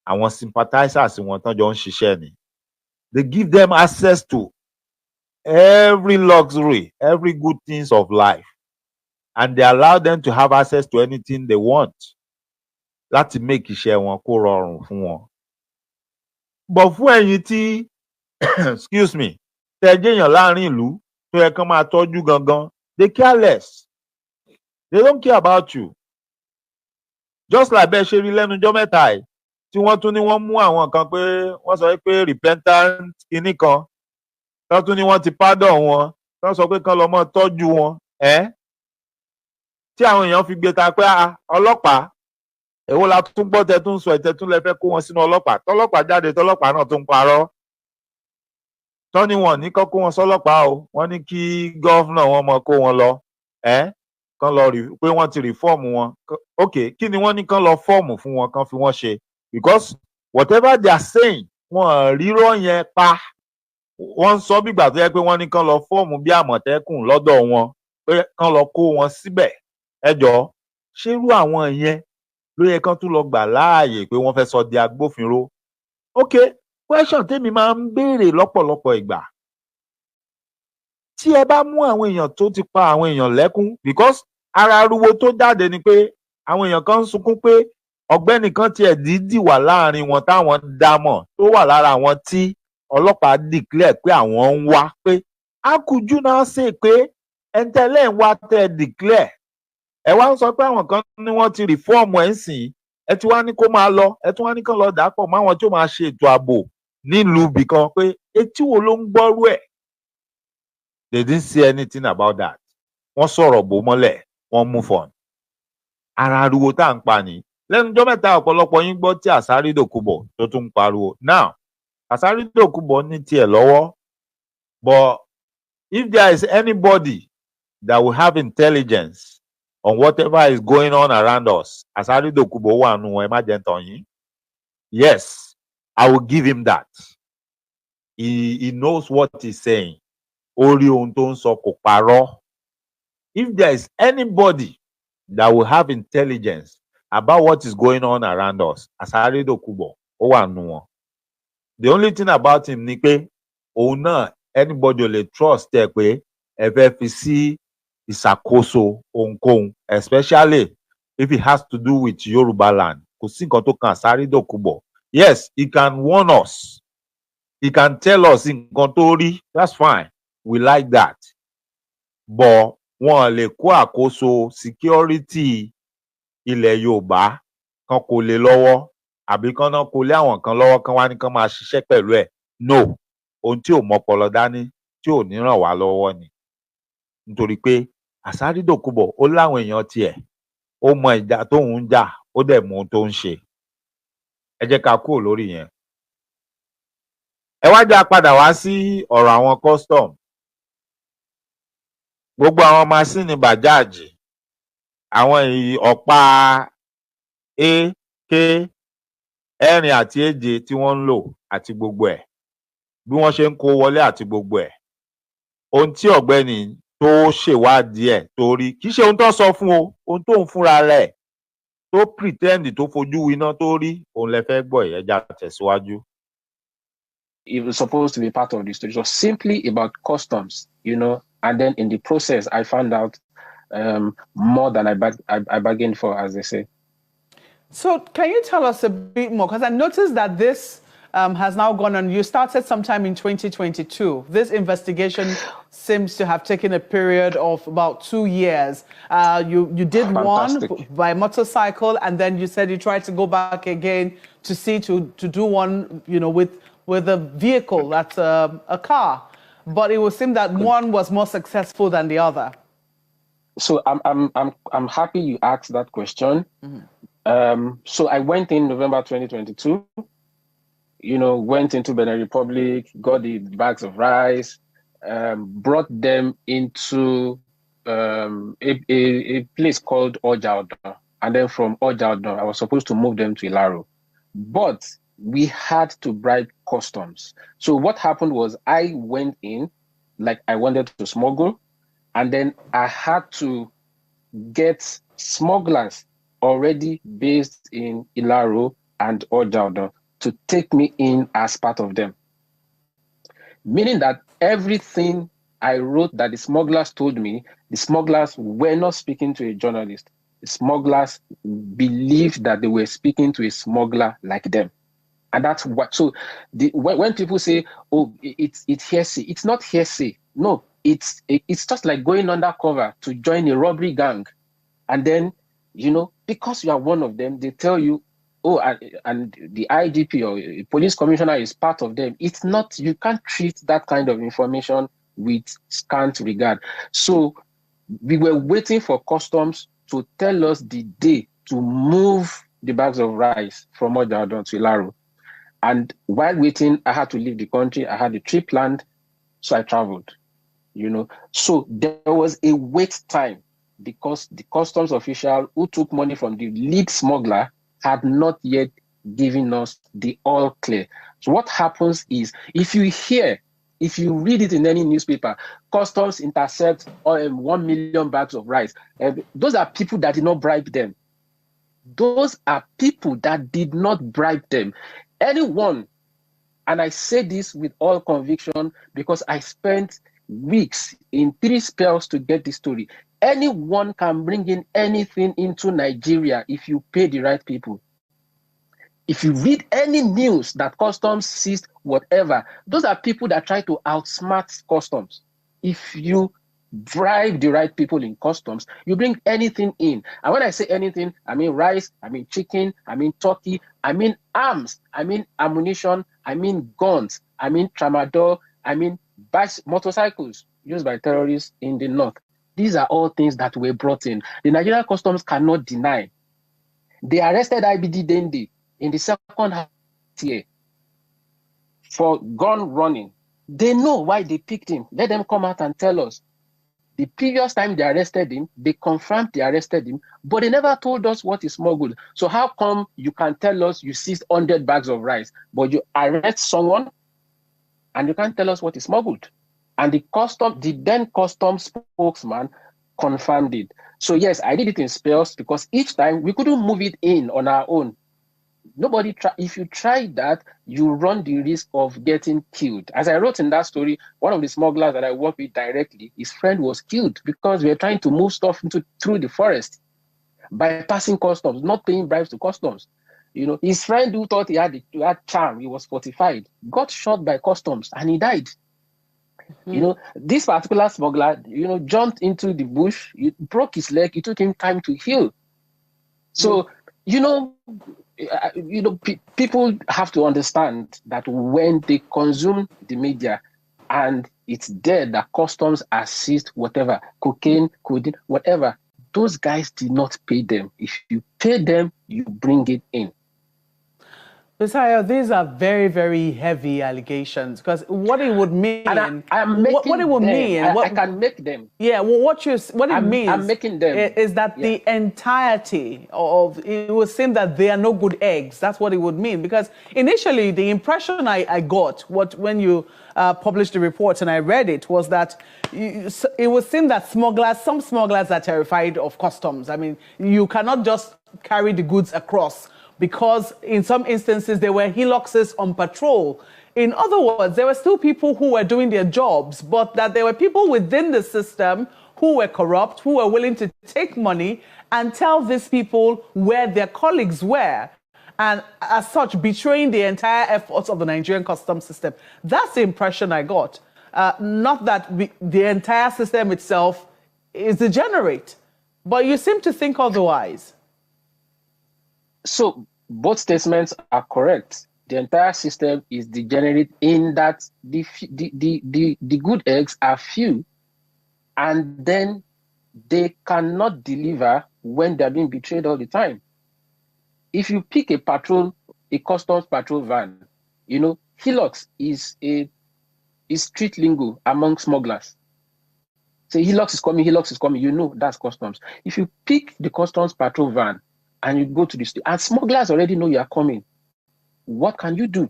àwọn sympathizers wọn tán jọ ń ṣiṣẹ́ ni. They give them access to every luxury, every good things of life, and they allow them to have access to anything they want láti make iṣẹ́ wọn kó rọrùn fún wọn. But fún ẹ̀yin tí excuse me, tẹ́ jẹ́ èèyàn láàrin ìlú tó yẹ kán máa tọ́jú gangan, they care less. They don't care about you. Just like bẹ́ẹ̀ ṣe rí lẹ́nujọ́ mẹ́ta yìí tí wọ́n tún ní wọ́n mú àwọn kan pé wọ́n sọ pé repentant kinní kan, wọ́n tún ní wọ́n ti pardon wọn, wọ́n sọ pé kán lọ mọ́ tọ́jú wọn. Tí àwọn èèyàn fi gbé ta pé ọlọ́pàá, èwo la tún gbọ́ tẹ tún sọ ìtẹ tún lẹ fẹ́ kó wọn sínú ọlọ́pàá, tọ́lọ́pàá jáde tọ́lọ́pàá náà tún parọ́. Tọ́ ni wọ́n ní kó wọn sọ́lọ́pàá o, wọ́n ní kí gọ́fúnà wọn mọ kó wọn lọ. Kán lọ rí pé wọ́n ti rìfọ́ọ̀mù wọn. Ok, kí ni wọ́n ní kán lọ fọ́ọ̀mù fún wọn, kán fi wọ́n ṣe? Because whatever they are saying, wọ́n rírọ́ yẹn pa. Wọ́n ń sọ bígbà tó yẹ pé wọ́n ní kán lọ fọ́ọ̀mù bí Àmọ̀tẹ́kùn lọ́dọ̀ wọn, pé kán lọ kó wọn síbẹ̀. Ẹ jọ̀ọ́, ṣérú àwọn yẹn ló yẹ kán tún lọ gbà láàyè pé wọ́n fẹ́ sọ di agbófinró? Ok, question tèmi máa ń béèrè lọ́pọ̀lọpọ̀ ìgbà. Tí ẹ bá mú àwọn èèyàn tó ti pa àwọn èèyàn lẹ́kún, because ara ariwo tó jáde ni pé àwọn èèyàn kan ń sunkún pé ọ̀gbẹ́ni kan tiẹ̀ dídì wà láàrin wọn táwọn dámọ̀ tó wà lára àwọn tí ọlọ́pàá declare pé àwọn ń wá, pé how could you now say pé ẹ̀ńtẹ́lẹ̀ ń wá tẹ́ declare? Ẹ wá ń sọ pé àwọn kan ní wọ́n ti reform ẹ̀ ń sìn, ẹ ti wá ní kó máa lọ, ẹ tún wá ní kán lọ dàpọ̀ máwọn tí ó máa ṣe ètò ààbò nílùú ibìkan, pé etí wo ló ń gbọ́rú ẹ̀? They didn't say anything about that. Wọ́n sọ̀rọ̀ bò mọ́lẹ̀, wọ́n move on. Ara ariwo tá à ń pa ni. Lẹ́nujọ́ mẹ́ta ọ̀pọ̀lọpọ̀ yín gbọ́ tí Asiri Dokubo tó tún ń pariwo. Now, Asiri Dokubo ní tiẹ̀ lọ́wọ́, but if there is anybody that will have intelligence on whatever is going on around us, Asiri Dokubo wà nù ẹ má jẹ́ tàn yín. Yes, I will give him that. He knows what he's saying. Ó rí ohun tó ń sọ, kò parọ́. If there is anybody that will have intelligence about what is going on around us, Asiri Dokubo ó wà nù wọn. The only thing about him ni pé òun náà anybody ò lè trust ẹ pé ẹ fẹ́ fi sí ìṣàkóso ohunkóhun, especially if it has to do with Yoruba land. Kò sí nǹkan tó kan Asiri Dokubo. Yes, he can warn us. He can tell us nǹkan tó rí. That's fine. We like that. But wọn lè kó àkóso security ilẹ̀ Yorùbá kan kò lè lọ́wọ́, àbí kan náà kò lé àwọn kan lọ́wọ́ kan wá ní kan máa ṣiṣẹ́ pẹ̀lú ẹ̀. No, ohun tí ò mọ́pọlọ dání tí ò ní ràn wá lọ́wọ́ ni. Nítorí pé Asiri Dokubo ó láwọn èèyàn tiẹ̀, ó mọ ìjà tóun ń jà, ó dẹ̀ mọ ohun tó ń ṣe. Ẹ jẹ́ ká kúrò lórí yẹn. Ẹ wá já padà wá sí ọ̀rọ̀ àwọn custom. Gbogbo àwọn masíìnì bàjáàjì, àwọn ọ̀pá AK, ẹ̀rin àti èje tí wọ́n ń lò àti gbogbo ẹ̀, bí wọ́n ṣe ń kó wọlé àti gbogbo ẹ̀. Ohun tí ọ̀gbẹ́ni tó ṣèwádìí ẹ̀ tó rí, kì í ṣe ohun tó sọ fún o, ohun tó ń fúnra rẹ̀ tó pretend tó fojú winá tó rí, òun lẹ fẹ́ gbọ́ ìyẹn já tẹ̀síwájú. It was supposed to be part of the story. It was simply about customs, and then in the process, I found out more than I bargained for, as they say. So can you tell us a bit more? Because I noticed that this has now gone on. You started sometime in 2022. This investigation seems to have taken a period of about 2 years. You did Fantastic. One by motorcycle, and then you said you tried to go back again to see to do one, with a vehicle, that's a car. But it would seem that one was more successful than the other. So I'm happy you asked that question. Mm-hmm. So I went in November 2022, went into Benin Republic, got the bags of rice, brought them into a place called Oja Odon. And then from Oja Odon, I was supposed to move them to Ilaro. But we had to bribe customs. So what happened was I went in, like I wanted to smuggle, and then I had to get smugglers already based in Ilaro and Oja Odon to take me in as part of them. Meaning that everything I wrote that the smugglers told me, the smugglers were not speaking to a journalist. The smugglers believed that they were speaking to a smuggler like them. And that's what, so when people say, oh, it's hearsay, it's not hearsay. No, it's just like going undercover to join a robbery gang. And then, because you are one of them, they tell you, oh, and the IGP or police commissioner is part of them. It's not, you can't treat that kind of information with scant regard. So we were waiting for customs to tell us the day to move the bags of rice from Oja Odon to Ilaro. And while waiting, I had to leave the country. I had a trip planned, so I traveled, So there was a wait time because the customs official who took money from the lead smuggler had not yet given us the all clear. So what happens is, if you read it in any newspaper, customs intercept 1 million bags of rice, those are people that did not bribe them. Those are people that did not bribe them. Anyone, and I say this with all conviction because I spent weeks in 3 spells to get this story. Anyone can bring in anything into Nigeria if you pay the right people. If you read any news that customs seized whatever, those are people that try to outsmart customs. If you bribe the right people in customs, you bring anything in. And when I say anything, I mean rice, I mean chicken, I mean turkey, I mean arms, I mean ammunition, I mean guns, I mean tramadol, I mean motorcycles used by terrorists in the north. These are all things that were brought in. The Nigerian customs cannot deny. They arrested IBD Dende in the second half year for gun running. They know why they picked him. Let them come out and tell us. The previous time they arrested him, they confirmed they arrested him, but they never told us what is smuggled. So how come you can tell us you seized 100 bags of rice, but you arrest someone and you can't tell us what is smuggled? And the then customs spokesman confirmed it. So yes, I did it in spells because each time we couldn't move it in on our own. If you try that, you run the risk of getting killed. As I wrote in that story, one of the smugglers that I worked with directly, his friend was killed because we were trying to move stuff through the forest by passing customs, not paying bribes to customs. His friend who thought he had charm, he was fortified, got shot by customs and he died. This particular smuggler, jumped into the bush, broke his leg, it took him time to heal. So, people have to understand that when they consume the media and it's there that customs assist whatever, cocaine, codeine, whatever, those guys did not pay them. If you pay them, you bring it in. Messiah, these are very, very heavy allegations because what it would mean, what it would mean, I can make them. Yeah, well, what it means, I'm making them. Is that the entirety of it would seem that they are no good eggs. That's what it would mean because initially the impression I got when you published the report and I read it was that it would seem that some smugglers are terrified of customs. I mean, you cannot just carry the goods across, because in some instances there were hillocks on patrol. In other words, there were still people who were doing their jobs, but that there were people within the system who were corrupt, who were willing to take money and tell these people where their colleagues were, and as such betraying the entire efforts of the Nigerian customs system. That's the impression I got. Not that the entire system itself is degenerate, but you seem to think otherwise. So both statements are correct. The entire system is degenerate in that the good eggs are few, and then they cannot deliver when they're being betrayed all the time. If you pick a customs patrol van, you know, Hilux is street lingo among smugglers. Say Hilux is coming, you know that's customs. If you pick the customs patrol van and you go to the street, and smugglers already know you are coming, what can you do?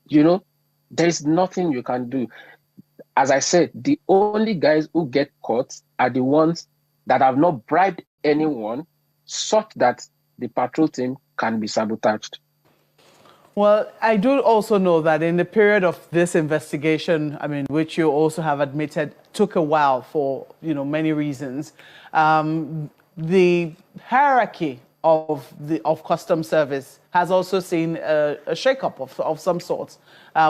You know, there is nothing you can do. As I said, the only guys who get caught are the ones that have not bribed anyone such that the patrol team can be sabotaged. Well, I do also know that in the period of this investigation, I mean, which you also have admitted took a while for, you know, many reasons, the hierarchy of customs service has also seen a shakeup of some sort.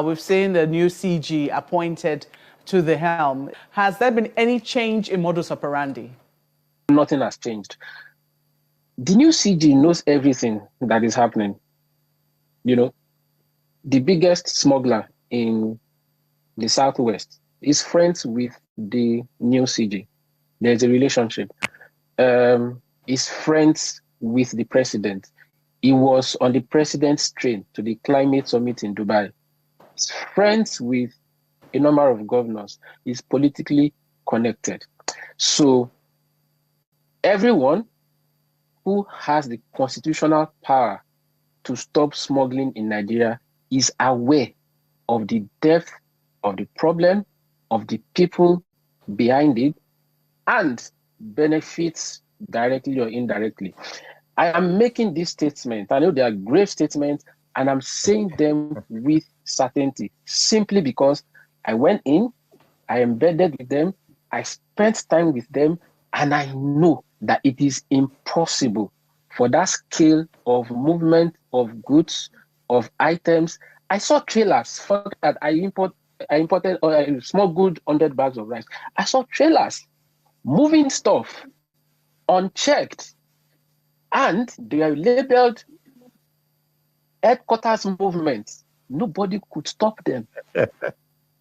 We've seen the new CG appointed to the helm. Has there been any change in modus operandi? Nothing has changed. The new CG knows everything that is happening. You know, the biggest smuggler in the Southwest is friends with the new CG. There's a relationship. Is friends with the president. He was on the president's train to the climate summit in Dubai. He's friends with a number of governors. He's politically connected. So everyone who has the constitutional power to stop smuggling in Nigeria is aware of the depth of the problem, of the people behind it, and benefits directly or indirectly. I am making this statement. I know they are grave statements, and I'm saying them with certainty simply because I went in, I embedded with them, I spent time with them, and I know that it is impossible for that scale of movement of goods, of items. I saw trailers. For that, I imported a small good 100 bags of rice. I saw trailers moving stuff unchecked, and they are labeled headquarters movements. Nobody could stop them.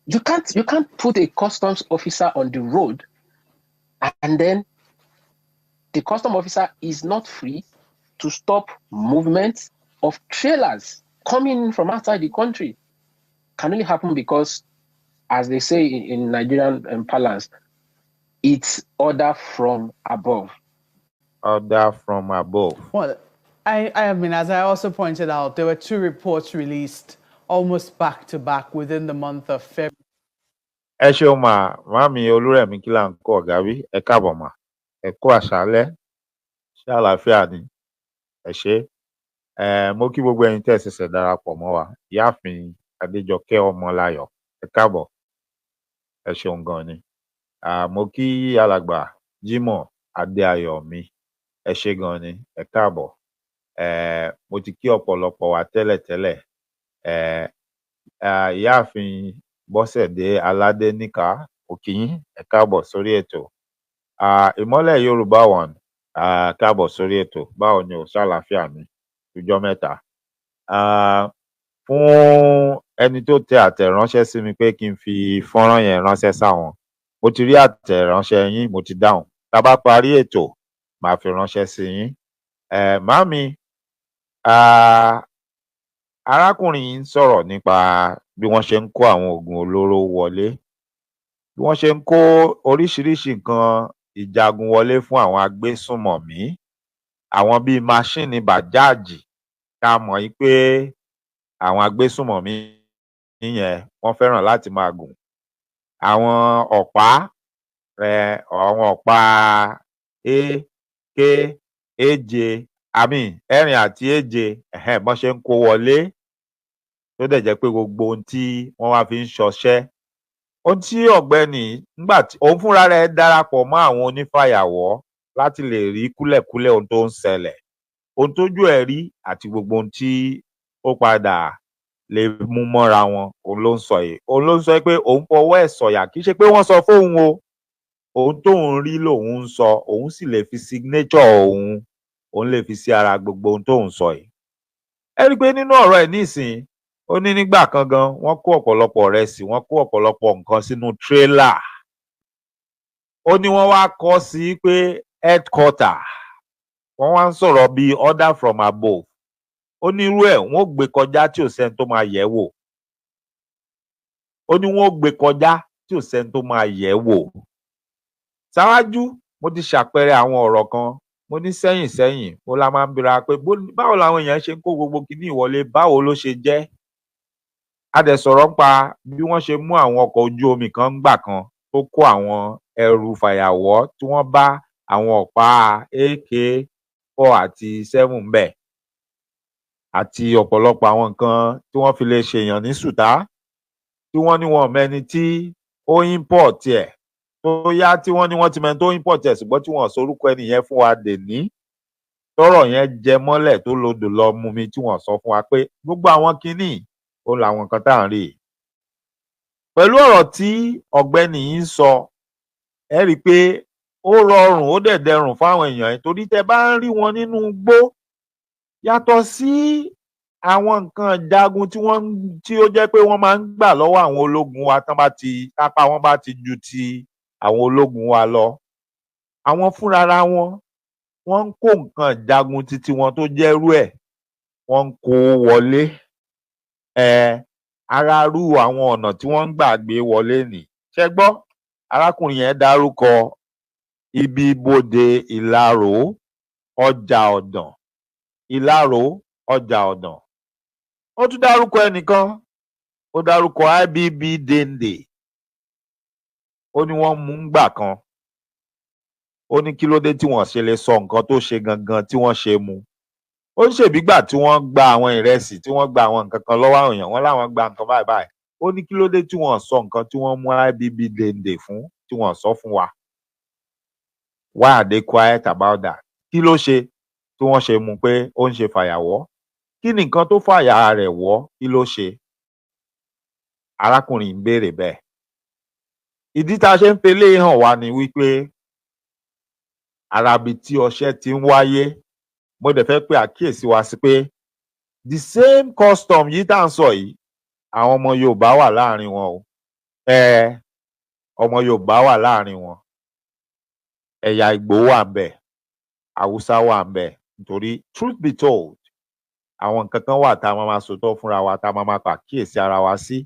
You can't put a customs officer on the road and then the customs officer is not free to stop movement of trailers coming from outside the country. Can only happen because, as they say in Nigerian parlance, it's order from above. Order from above. Well, I mean, as I also pointed out, there were 2 reports released almost back to back within the month of February. Ẹ ṣeun mà, màámi Olúrẹ̀mí kí là ń kọ́ ọ̀gá wí, ẹ káàbọ̀ mà, ẹ kú àṣálẹ́, ṣé àlàáfíà ni? Ẹ ṣé. Mo kí gbogbo ẹ̀yin tẹ́ ẹ ṣẹ̀ṣẹ̀ darapọ̀ mọ́ wa, ìyáàfin Adéjọkẹ́ Ọmọláyọ̀, ẹ káàbọ̀, ẹ ṣeun gan ni. Mo kí alàgbà Jimoh Adéayọ̀mí, ẹ ṣé gan ni, ẹ káàbọ̀. Mo ti kí ọ̀pọ̀lọpọ̀ wa tẹ́lẹ̀tẹ́lẹ̀. Ìyáàfin Bọ́sẹ̀dé Aládéníkà, mo kí yín, ẹ káàbọ̀ sórí ètò. Ìmọ́lẹ̀ Yorùbá One, káàbọ̀ sórí ètò. Báwo ni o, ṣàlàáfíà ni? Ọjọ́ mẹ́ta. Fún ẹni tó tẹ àtẹ̀ránṣẹ́ sí mi pé kí n fi fọ́nrán yẹn ránṣẹ́ sáwọn, mo ti rí àtẹ̀ránṣẹ́ yín, mo ti dáhùn. Tá a bá parí ètò, màá fi ránṣẹ́ sí yín. Màámi, arákùnrin yìí ń sọ̀rọ̀ nípa bí wọ́n ṣe ń kó àwọn oògùn olóró wọlé, bí wọ́n ṣe ń kó oríṣiríṣi nǹkan ìjagun wọlé fún àwọn agbésùnmọ̀mí, àwọn bíi máṣíìnì bàjáàjì tá a mọ̀ yí pé àwọn agbésùnmọ̀mí yẹn wọ́n fẹ́ràn láti máa gùn, àwọn ọ̀pá ẹ̀rin àti èje bọ́n ṣe ń kó wọlé, tó dẹ̀ jẹ́ pé gbogbo ohun tí wọ́n wá fi ń ṣọṣẹ́. Ohun tí ọ̀gbẹ́ni nígbà tí òun fúnra rẹ̀ darapọ̀ mọ́ àwọn onífàyàwọ́ láti lè rí kúlẹ̀kúlẹ̀ ohun tó ń ṣẹlẹ̀, ohun tójú ẹ̀ rí àti gbogbo ohun tí ó padà lè mú mọ́ra wọn, òun ló ń sọ yìí. Òun ló ń sọ pé òun fọwọ́ ẹ̀ sọ̀yà, kì í ṣe pé wọ́n sọ fóun o, ohun tóun rí lòun ń sọ, òun sì lè fi signature òun lè fi sí ara gbogbo ohun tóun sọ yìí. Ẹ rí i pé nínú ọ̀rọ̀ ẹ̀ nísìnyí, ó ní nígbà kan gan wọ́n kó ọ̀pọ̀lọpọ̀ ìrẹsì, wọ́n kó ọ̀pọ̀lọpọ̀ nǹkan sínú tírélà. Ó ní wọ́n wá kọ sí pé headquarter, wọ́n wá ń sọ̀rọ̀ bíi order from above. Ó ní irú ẹ̀ wọ́n ó gbé kọjá tí ò sẹ́ni tó máa yẹ̀ wò. Ó ní wọ́n ó gbé kọjá tí ò sẹ́ni tó máa yẹ̀ wò. Ṣáájú mo ti ṣàpẹẹrẹ àwọn ọ̀rọ̀ kan. Mo ní sẹ́yìn mo la máa ń bira pé báwo làwọn èèyàn ṣe ń kó gbogbo kìíní ìwọlé, báwo ló ṣe jẹ́. A dẹ̀ sọ̀rọ̀ nípa bí wọ́n ṣe mú àwọn ọkọ̀ ojú omi kan ńgbà kan tó kó àwọn ẹrù fàyàwọ́ tí wọ́n bá àwọn ọ̀pá AK-4 àti 7 ńbẹ̀ àti ọ̀pọ̀lọpọ̀ àwọn nǹkan tí wọ́n fi lè ṣèyàn ní sùtá, tí wọ́n ní wọn mẹ́ni tí ó import ẹ̀, tó yá tí wọ́n ní wọ́n ti mẹ́ni tó import ẹ̀ ṣùgbọ́n tí wọ́n sorúkọ ẹni yẹn fún wa dèní. Tọ́rọ̀ yẹn jẹ mọ́lẹ̀ tó lodò lọ mú mi tí wọ́n sọ fún wa pé gbogbo àwọn kinní ó làwọn nǹkan tá à ń rí. Pẹ̀lú ọ̀rọ̀ tí ọ̀gbẹ́ni yìí ń sọ, ẹ rí i pé ó rọrùn ó dẹ̀ dẹrùn fáwọn èèyàn yìí torí tẹ bá ń rí wọn nínú igbó yàtọ̀ sí àwọn nǹkan ìjagun tí ó jẹ́ pé wọ́n máa ń gbà lọ́wọ́ àwọn ológun wa tán bá ti tápá wọn bá ti ju ti àwọn ológun wa lọ. Àwọn fúnrara wọn wọ́n ń kó nǹkan ìjagun titi wọn tó jẹ́rú ẹ̀ wọ́n ń kó wọlé. Arárú àwọn ọ̀nà tí wọ́n ń gbà gbé wọlé nì. Ṣé gbọ́? Arákùnrin yẹn dárúkọ ibi ibodè Ìlaró, ọjà ọ̀dàn. Ìlaró, ọjà ọ̀dàn. Ó tún dárúkọ ẹnìkan. Ó dárúkọ IBB Dende. Ó ní wọ́n mú ńgbà kan. Ó ní kí ló dé tí wọ́n ṣe lè sọ nǹkan tó ṣe gangan tí wọ́n ṣe mú. Ó ń ṣèbígbà tí wọ́n gba àwọn ìrẹsì tí wọ́n gba àwọn nǹkan kan lọ́wọ́ àwọn èèyàn, wọ́n láwọn gba nǹkan báyìí báyìí. Ó ní kí ló dé tí wọ́n sọ nǹkan tí wọ́n mú IBB Dende fún tí wọ́n sọ fún wa. Why are they quiet about that? Kí ló ṣe tí wọ́n ṣe mú pé ó ń ṣe fàyàwọ́? Kí ni nǹkan tó fàyà rẹ̀ wọ́? Kí ló ṣe? Arákùnrin ń béèrè bẹ́ẹ̀. Ìdí tá a ṣe ń fi eléyìí hàn wá ni wípé arabi tí ọṣẹ́ ti ń wáyé, mo dẹ̀ fẹ́ pé àkíyèsí wa sí pé the same custom yìí tá à ń sọ yìí àwọn ọmọ Yorùbá wà láàrin wọn o. Ọmọ Yorùbá wà láàrin wọn. Ẹ̀yà Ìgbò wà ń bẹ̀, Haúsá wà ń bẹ̀. Nítorí truth be told, àwọn nǹkan kan wà tá a máa sòótọ́ fúnra wa tá a máa pàkíyèsí ara wa sí.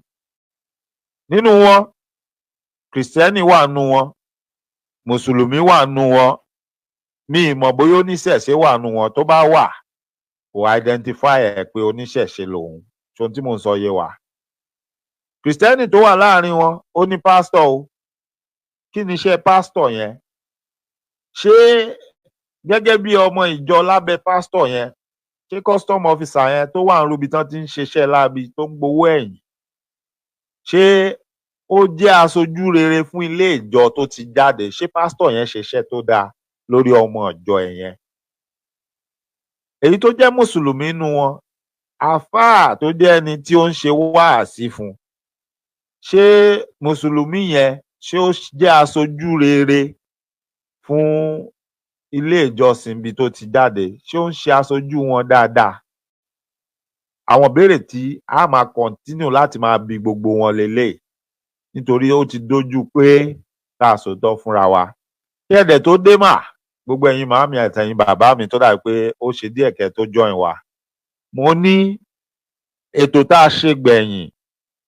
Nínú wọn, Kìrìsìtẹ́nì wà nù wọn, Mùsùlùmí wà nù wọn, mi ìmọ̀ bóyá oníṣẹ̀ṣe wà nù wọn. Tó bá wà, kò identify ẹ̀ pé oníṣẹ̀ṣe lòun. Ṣé ohun tí mò ń sọ yé wa? Kìrìsìtẹ́nì tó wà láàrin wọn, ó ní pásítọ̀ o. Kí ni iṣẹ́ pásítọ̀ yẹn? Ṣé gẹ́gẹ́ bí ọmọ ìjọ lábẹ́ pásítọ̀ yẹn, ṣé custom officer yẹn tó wà ń rúbi tán ti ń ṣiṣẹ́ láabi tó ń gbowó ẹ̀yìn, ṣé ó jẹ́ aṣojú rere fún ilé ìjọ tó ti jáde? Ṣé pásítọ̀ yẹn ṣiṣẹ́ tó dáa lórí ọmọ ìjọ ẹ̀ yẹn? Èyí tó jẹ́ mùsùlùmí nínú wọn, àfáà tó jẹ́ ẹni tí ó ń ṣe wáàsí fún, ṣé mùsùlùmí yẹn ṣé ó jẹ́ aṣojú rere fún ilé ìjọsìn ibi tó ti jáde? Ṣé ó ń ṣe aṣojú wọn dáadáa? Àwọn ìbéèrè tí a máa continue láti máa bi gbogbo wọn lélẹ̀ nítorí ó ti dójú pé ká sòótọ́ fúnra wa. Kí ẹ̀dẹ̀ tó dé mà, gbogbo ẹ̀yin màámi àtẹ̀yin bàbá mi tó dàbí pé ó ṣe díẹ̀ kẹ́ tó join wa. Mo ní ètò tá a ṣe gbẹ̀yìn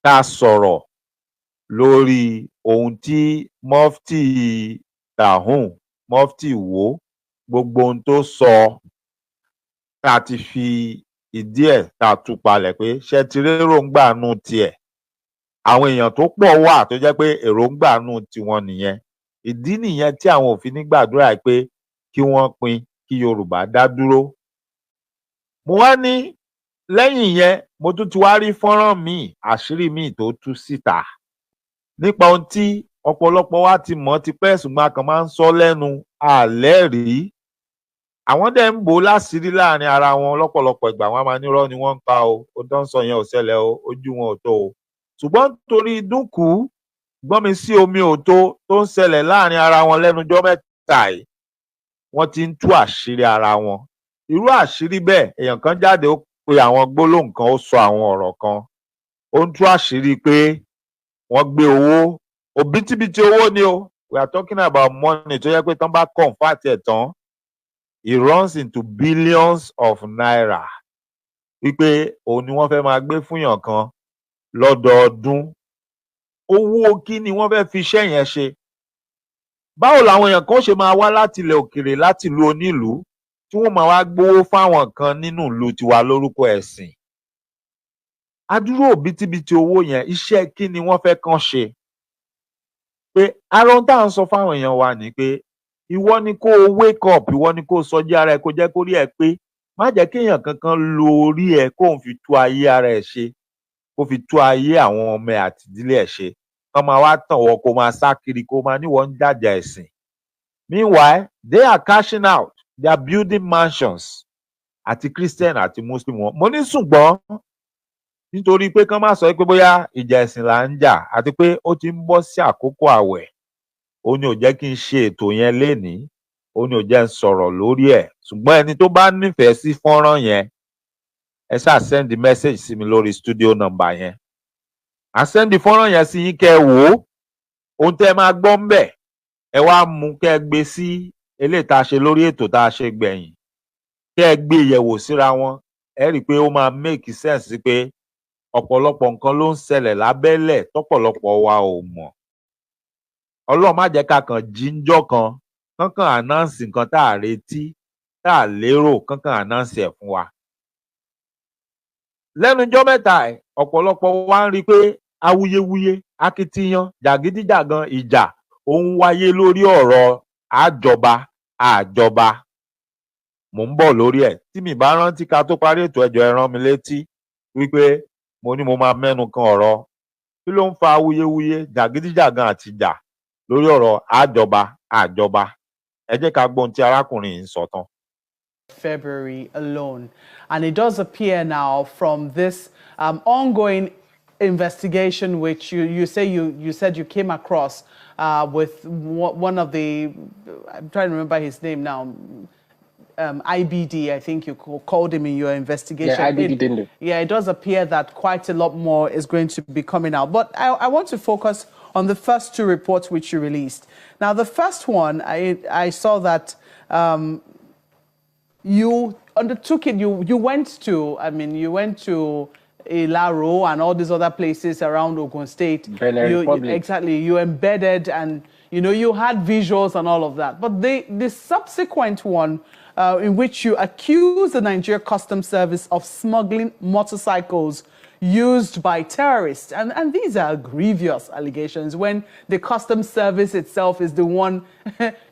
tá a sọ̀rọ̀ lórí ohun tí mọ́fítì Dahun, mọ́fítì Ìwó, gbogbo ohun tó sọ tá a ti fi ìdí ẹ̀ tá a tú palẹ̀ pé ṣé ti réròǹgbà nù tiẹ̀. Àwọn èèyàn tó pọ̀ wà tó jẹ́ pé èròǹgbà nù tiwọn nìyẹn. Ìdí nìyẹn tí àwọn ò fi ní gbàdúrà pé kí wọ́n pín kí Yorùbá dá dúró. Mo wá ní lẹ́yìn yẹn mo tún ti wá rí fọ́nrán míì, àṣírí míì tó tú síta nípa ohun tí ọ̀pọ̀lọpọ̀ wa ti mọ̀ tipẹ́ ṣùgbọ́n a kàn máa ń sọ lẹ́nu àlẹ́rìí. Àwọn dẹ̀ ń bò láṣìírí láàrin ara wọn lọ́pọ̀lọpọ̀ ìgbà. Wọn máa nírọ́ ni wọ́n ń pa o, ó tán sọ yẹn ò ṣẹlẹ̀ o, ojú wọn ò tó o. Ṣùgbọ́n torí dúnkù gbọ́nmi sí omi ò tó tó ń ṣẹlẹ̀ láàrin ara wọn lẹ́nujọ́ mẹ́ta yìí, wọ́n ti ń tú àṣírí ara wọn. Irú àṣírí bẹ́ẹ̀ èèyàn kan jáde ó pe àwọn gbólóhùn kan, ó sọ àwọn ọ̀rọ̀ kan, ó ń tú àṣírí pé wọ́n gbé owó òbítíbitì owó ni o. We are talking about money tó yẹ pé tán bá convert ẹ̀ tán it runs into billions of naira. Wípé òun ni wọ́n fẹ́ máa gbé fún yàn kan lọ́dọọdún. Owó kí ni wọ́n fẹ́ fi iṣẹ́ yẹn ṣe? Báwo làwọn èèyàn kan ṣe máa wá láti ilẹ̀ òkèèrè láti ìlú onílùú tí wọ́n máa wá gbowó fáwọn kan nínú ìlú tiwa lórúkọ ẹ̀sìn? Adúrú òbítíbitì owó yẹn, iṣẹ́ kí ni wọ́n fẹ́ kàn ṣe? Pé ara ohun tá à ń sọ fáwọn èèyàn wa ni pé ìwọ ni kó o wake up, ìwọ ni kó o sọjí ara ẹ, kó jẹ́ kó rí ẹ pé má jẹ́ kéèyàn kankan lo orí ẹ kóun fi tú ayé ara ẹ ṣe, kó fi tú ayé àwọn ọmọ ẹ àti ìdílé ẹ ṣe. Kán máa wá tàn wọ́ kó máa sá kiri, kó máa ní wọ́n ń jàjà ẹ̀sìn. Meanwhile, they are cashing out, they are building mansions, àti Christian àti Muslim wọn. Mo ní ṣùgbọ́n nítorí pé kán má sọ pé bóyá ìjà ẹ̀sìn là ń jà, àti pé ó ti ń bọ́ sí àkókò àwẹ̀, ó ní ò jẹ́ kí n ṣe ètò yẹn lénìí, ó ní ò jẹ́ n sọ̀rọ̀ lórí ẹ̀. Ṣùgbọ́n ẹni tó bá nífẹ̀ẹ́ sí fọ́nrán yẹn, ẹ ṣáà send the message sí mi lórí studio number yẹn. À send fọ́nrán yẹn sí yín kẹ́ ẹ wò ó. Ohun tẹ́ ẹ máa gbọ́ ń bẹ̀, ẹ wá mú kẹ́ ẹ gbé sí eléyìí tá a ṣe lórí ètò tá a ṣe gbẹ̀yìn. Kẹ́ ẹ gbé yẹ̀wò síra wọn, ẹ rí i pé ó máa make sense sí pé ọ̀pọ̀lọpọ̀ nǹkan ló ń ṣẹlẹ̀ lábẹ́lẹ̀ tọ́pọ̀lọpọ̀ wa ò mọ̀. Ọlọ́run má jẹ́ ká kàn jí ńjọ́ kan, kánkàn announce nǹkan tá a retí, tá a lérò, kánkàn announce ẹ̀ fún wa. Lẹ́nu ijọ́ mẹ́ta ẹ̀, ọ̀pọ̀lọpọ̀ wa ń rí i pé awuyewuye, akitiyan, jàgídíjàgan, ìjà ó ń wáyé lórí ọ̀rọ̀ àjọba, àjọba. Mò ń bọ̀ lórí ẹ̀. Tí mi bá rántí ká tó parí ètò, ẹ jọ̀ọ́ ẹ rán mi létí wípé mo ní mo máa mẹ́nu kan ọ̀rọ̀ kí ló ń fa awuyewuye, jàgídíjàgan àti ìjà lórí ọ̀rọ̀ àjọba, àjọba. Ẹ jẹ́ ká gbọ́ ohun tí arákùnrin yìí ń sọ tán. February alone. And it does appear now from this ongoing investigation, which you said you came across with one of the, I'm trying to remember his name now, IBD, I think you called him in your investigation. Yeah, IBD didn't. Yeah, it does appear that quite a lot more is going to be coming out. But I want to focus on the first two reports which you released. Now, the first one, I saw that you undertook it. You went to Ilaro and all these other places around Ogun State. Benin Republic. Exactly. You embedded and, you had visuals and all of that. But the subsequent one, in which you accuse the Nigeria Customs Service of smuggling motorcycles used by terrorists. And these are grievous allegations when the Customs Service itself is the one,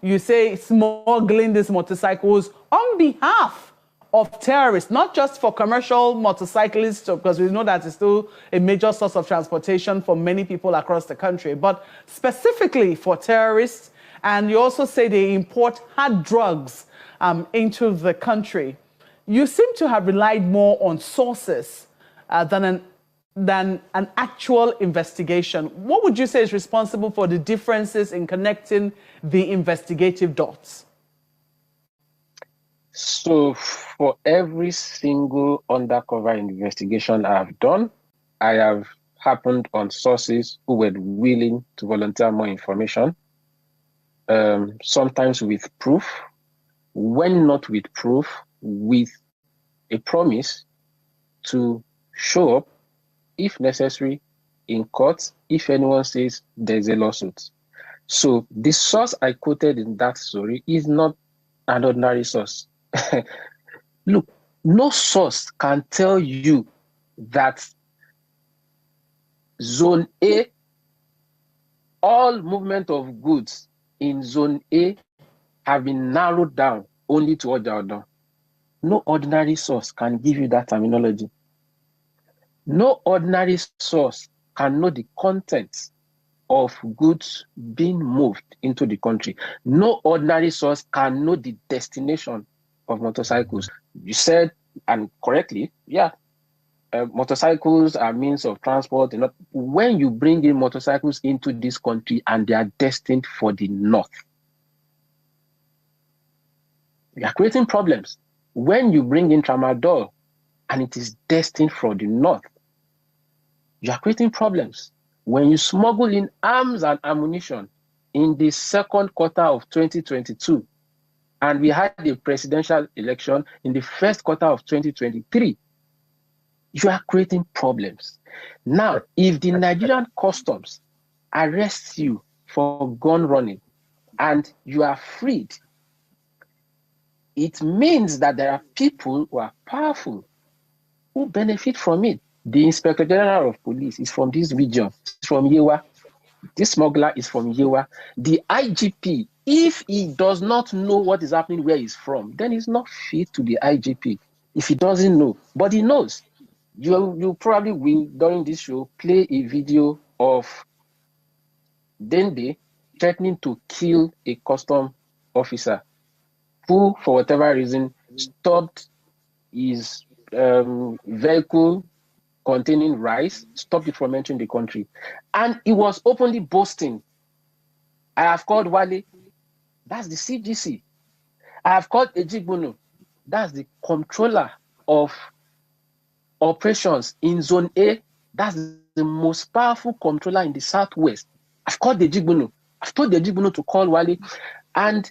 you say, smuggling these motorcycles on behalf of terrorists, not just for commercial motorcyclists, because we know that it's still a major source of transportation for many people across the country, but specifically for terrorists. And you also say they import hard drugs into the country. You seem to have relied more on sources than an actual investigation. What would you say is responsible for the differences in connecting the investigative dots? So for every single undercover investigation I have done, I have happened on sources who were willing to volunteer more information, sometimes with proof, when not with proof, with a promise to show up, if necessary, in court, if anyone says there's a lawsuit. So the source I quoted in that story is not an ordinary source. Look, no source can tell you that Zone A, all movement of goods in Zone A have been narrowed down only to Ojaodon. No ordinary source can give you that terminology. No ordinary source can know the contents of goods being moved into the country. No ordinary source can know the destination of motorcycles. You said, and correctly, motorcycles are means of transport. When you bring in motorcycles into this country and they are destined for the north, you are creating problems. When you bring in tramadol and it is destined for the north, you are creating problems. When you smuggle in arms and ammunition in the second quarter of 2022, and we had the presidential election in the first quarter of 2023. You are creating problems. Now, if the Nigerian customs arrests you for gun running and you are freed, it means that there are people who are powerful who benefit from it. The Inspector General of Police is from this region, from Yewa. This smuggler is from Yewa. The IGP, if he does not know what is happening where he's from, then he's not fit to the IGP. If he doesn't know, but he knows. You probably will, during this show, play a video of Dende threatening to kill a custom officer who, for whatever reason, stopped his vehicle containing rice, stopped it from entering the country. And he was openly boasting. I have called Wale, that's the CGC. I have called Ejigbono, that's the controller of operations in Zone A, that's the most powerful controller in the Southwest. I've called Ejigbono. I've told Ejigbono to call Wale. And,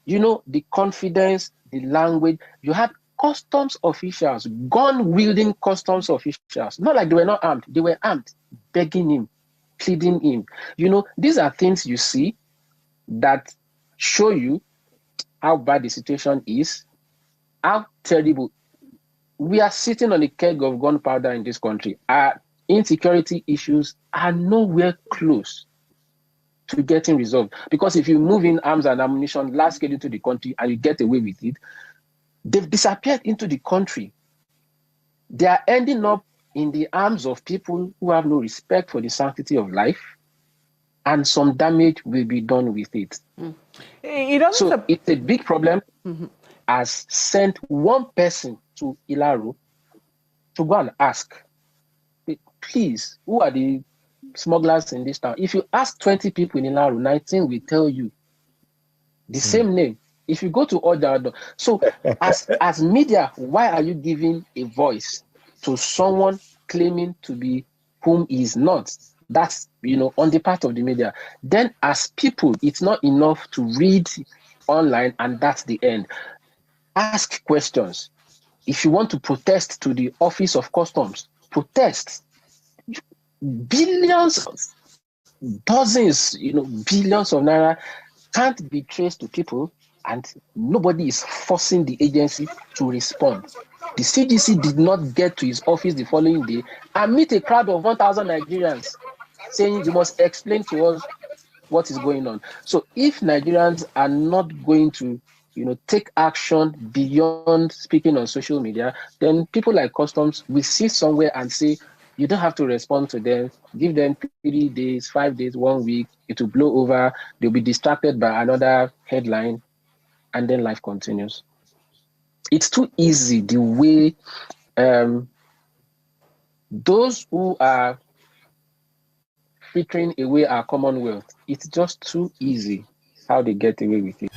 you know, the confidence, the language, you had customs officials, gun-wielding customs officials, not like they were not armed, they were armed, begging him, pleading him. You know, these are things you see that show you how bad the situation is, how terrible. We are sitting on a keg of gunpowder in this country. Our insecurity issues are nowhere close to getting resolved. Because if you move in arms and ammunition large scale into the country and you get away with it, they've disappeared into the country. They are ending up in the arms of people who have no respect for the sanctity of life, and some damage will be done with it. So it's a big problem. Has sent one person to Ilaro to go and ask, please, who are the smugglers in this town? If you ask 20 people in Ilaro, 19 will tell you the same name. If you go to Oda, so as media, why are you giving a voice to someone claiming to be whom he is not? That's, you know, on the part of the media. Then as people, it's not enough to read online and that's the end. Ask questions. If you want to protest to the Office of Customs, protest. Billions, dozens, billions of naira can't be traced to people, and nobody is forcing the agency to respond. The CDC did not get to his office the following day and meet a crowd of 1,000 Nigerians saying, you must explain to us what is going on. So if Nigerians are not going to, take action beyond speaking on social media, then people like Customs will sit somewhere and say, you don't have to respond to them. Give them 3 days, 5 days, 1 week. It will blow over. They'll be distracted by another headline, and then life continues. It's too easy the way those who are frittering away our commonwealth, it's just too easy how they get away with it.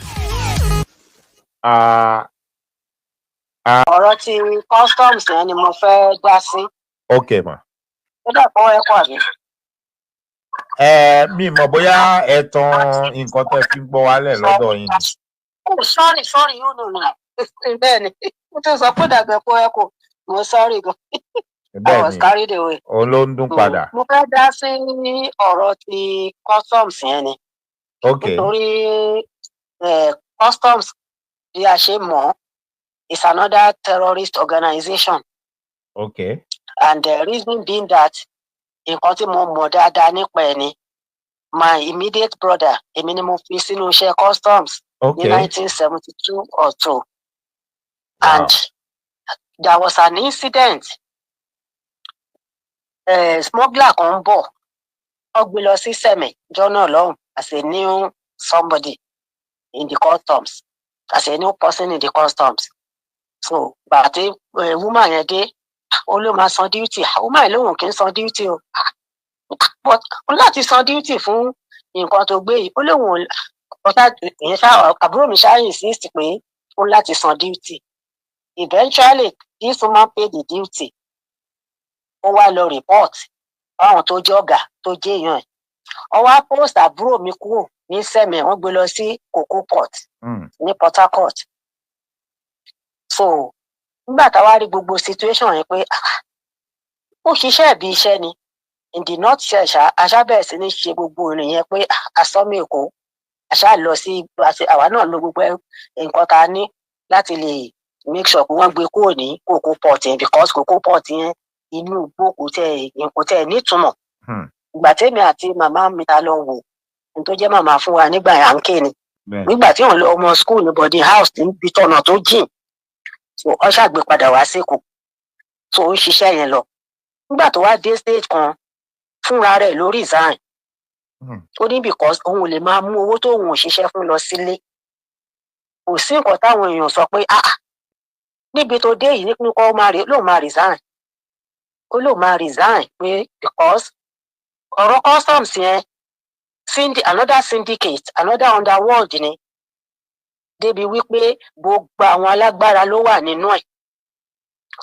ọ̀rọ̀ ti customs yẹn ni mo fẹ́ dá sí. Okay, ma. Ó dàpọ̀ ẹ kọ́ àbí. Mi mọ̀ bóyá ẹ tan nǹkan tẹ́ fi ń gbọ́ wálẹ̀ lọ́dọ̀ yín ni. Oh, sorry, you know now. Bẹ́ẹ̀ ni, mo tún sọ pé dàgbẹ́ pọ̀ ẹ kò, mo sorry gan. I was carried away. Òun ló ń dún padà. Mo fẹ́ dá sí ọ̀rọ̀ ti customs yẹn ni. Okay. Nítorí customs bí a ṣe mọ̀ is another terrorist organization. Okay. And the reason being that nǹkan tí mo mọ̀ dáadáa nípa ẹ̀ ni my immediate brother, èmi ni mo fi sínú iṣẹ́ customs in 1972 or so. Wow. And there was an incident. Smuggler kan ń bọ̀, ó gbé lọ sí Sẹ̀mẹ̀ jọ́nà lọ́hùn as a new somebody in the customs, as a new person in the customs. So, bàtí woman yẹn dé, ó ló máa san duty. Woman yẹn lóhùn kì í san duty o. But ó láti san duty fún nǹkan tó gbé yìí. Ó lóhùn àbúrò mi ṣáà insist pé ó láti san duty. Eventually, this woman paid the duty. Ó wá lọ report fáwọn tó jẹ́ ọ̀gá tó jẹ́ èèyàn ẹ̀. Ó wá post àbúrò mi kúrò ní Sẹ́mi wọ́n gbé lọ sí Cocoa Port ní Port Harcourt. So nígbà táwa rí gbogbo situation yẹn pé ó ṣiṣẹ́ ìbí iṣẹ́ ni in the north church aṣábẹ̀rẹ̀ sí ní ṣe gbogbo ìrìn yẹn pé asọ́mi Èkó àṣà lọ sí àwa náà lo gbogbo nǹkan tá a ní láti lè make sure pé wọ́n gbé kúrò ní Cocoa Port yẹn because Cocoa Port yẹn inú igbó kò tẹ̀ nítumọ̀. Ìgbà tèmi àti màmá mi ta lọ wò ní tó jẹ́ màmá fún wa nígbà yà ń ké ni nígbà tí wọ́n lọ ọmọ school ní boarding house níbi tọ̀nà tó jìn so ọ ṣàgbé padà wá sí Èkó so ó ń ṣiṣẹ́ yẹn lọ. Nígbà tó wá dé stage kan fúnra rẹ̀ ló resign ó ní because òun ò lè máa mú owó tó òun ò ṣiṣẹ́ fún lọ sílé. Kò sí nǹkan táwọn èèyàn sọ pé níbi tó dé yìí nípínlẹ̀ kọ́ lóun máa resign ó lóun máa resign pé because ọ̀rọ̀ customs yẹn another syndicate another underworld ni débi wípé gbogbo àwọn alágbára ló wà nínú ẹ̀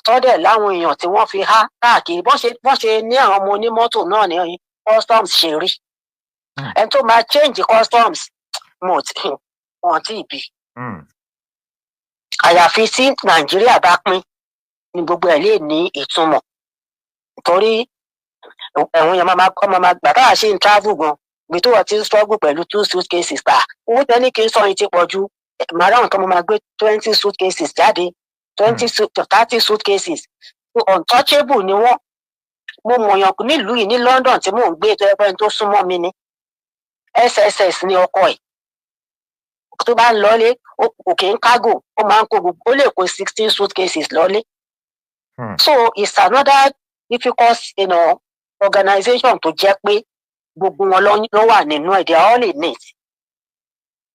tọ́dẹ̀ láwọn èèyàn tí wọ́n fi há káàkiri bọ́n ṣe ní àwọn ọmọ onímọ́tò náà ní customs ṣe rí ẹni tó máa change customs wọn tí ì bí àyàfi tí Nàìjíríà bá pín ni gbogbo ẹ̀ lè ní ìtumọ̀ torí ẹ̀wọ̀n yẹn máa gbà táwa ṣe ń travel gan ibi tó wọ́n ti ń struggle pẹ̀lú 2 suitcases ta owó tẹ́ni kì í sọ yìí ti pọ̀ ju màráhùn kan mo máa gbé 20 suitcases jáde 30 suitcases untouchable ni wọ́n. Mo mọ̀yàn nílùú yìí ní London tí mò ń gbé tó ẹgbẹ́ tó súnmọ́ mi ní SSS ní ọkọ ẹ̀ tó bá ń lọlé òkè ń kágò ó máa ń kó gbogbo ó lè kó 16 suitcases lọlé. So it's another difficult organization tó jẹ́ pé gbogbo wọn ló wà nínú ẹ̀ they are all in it.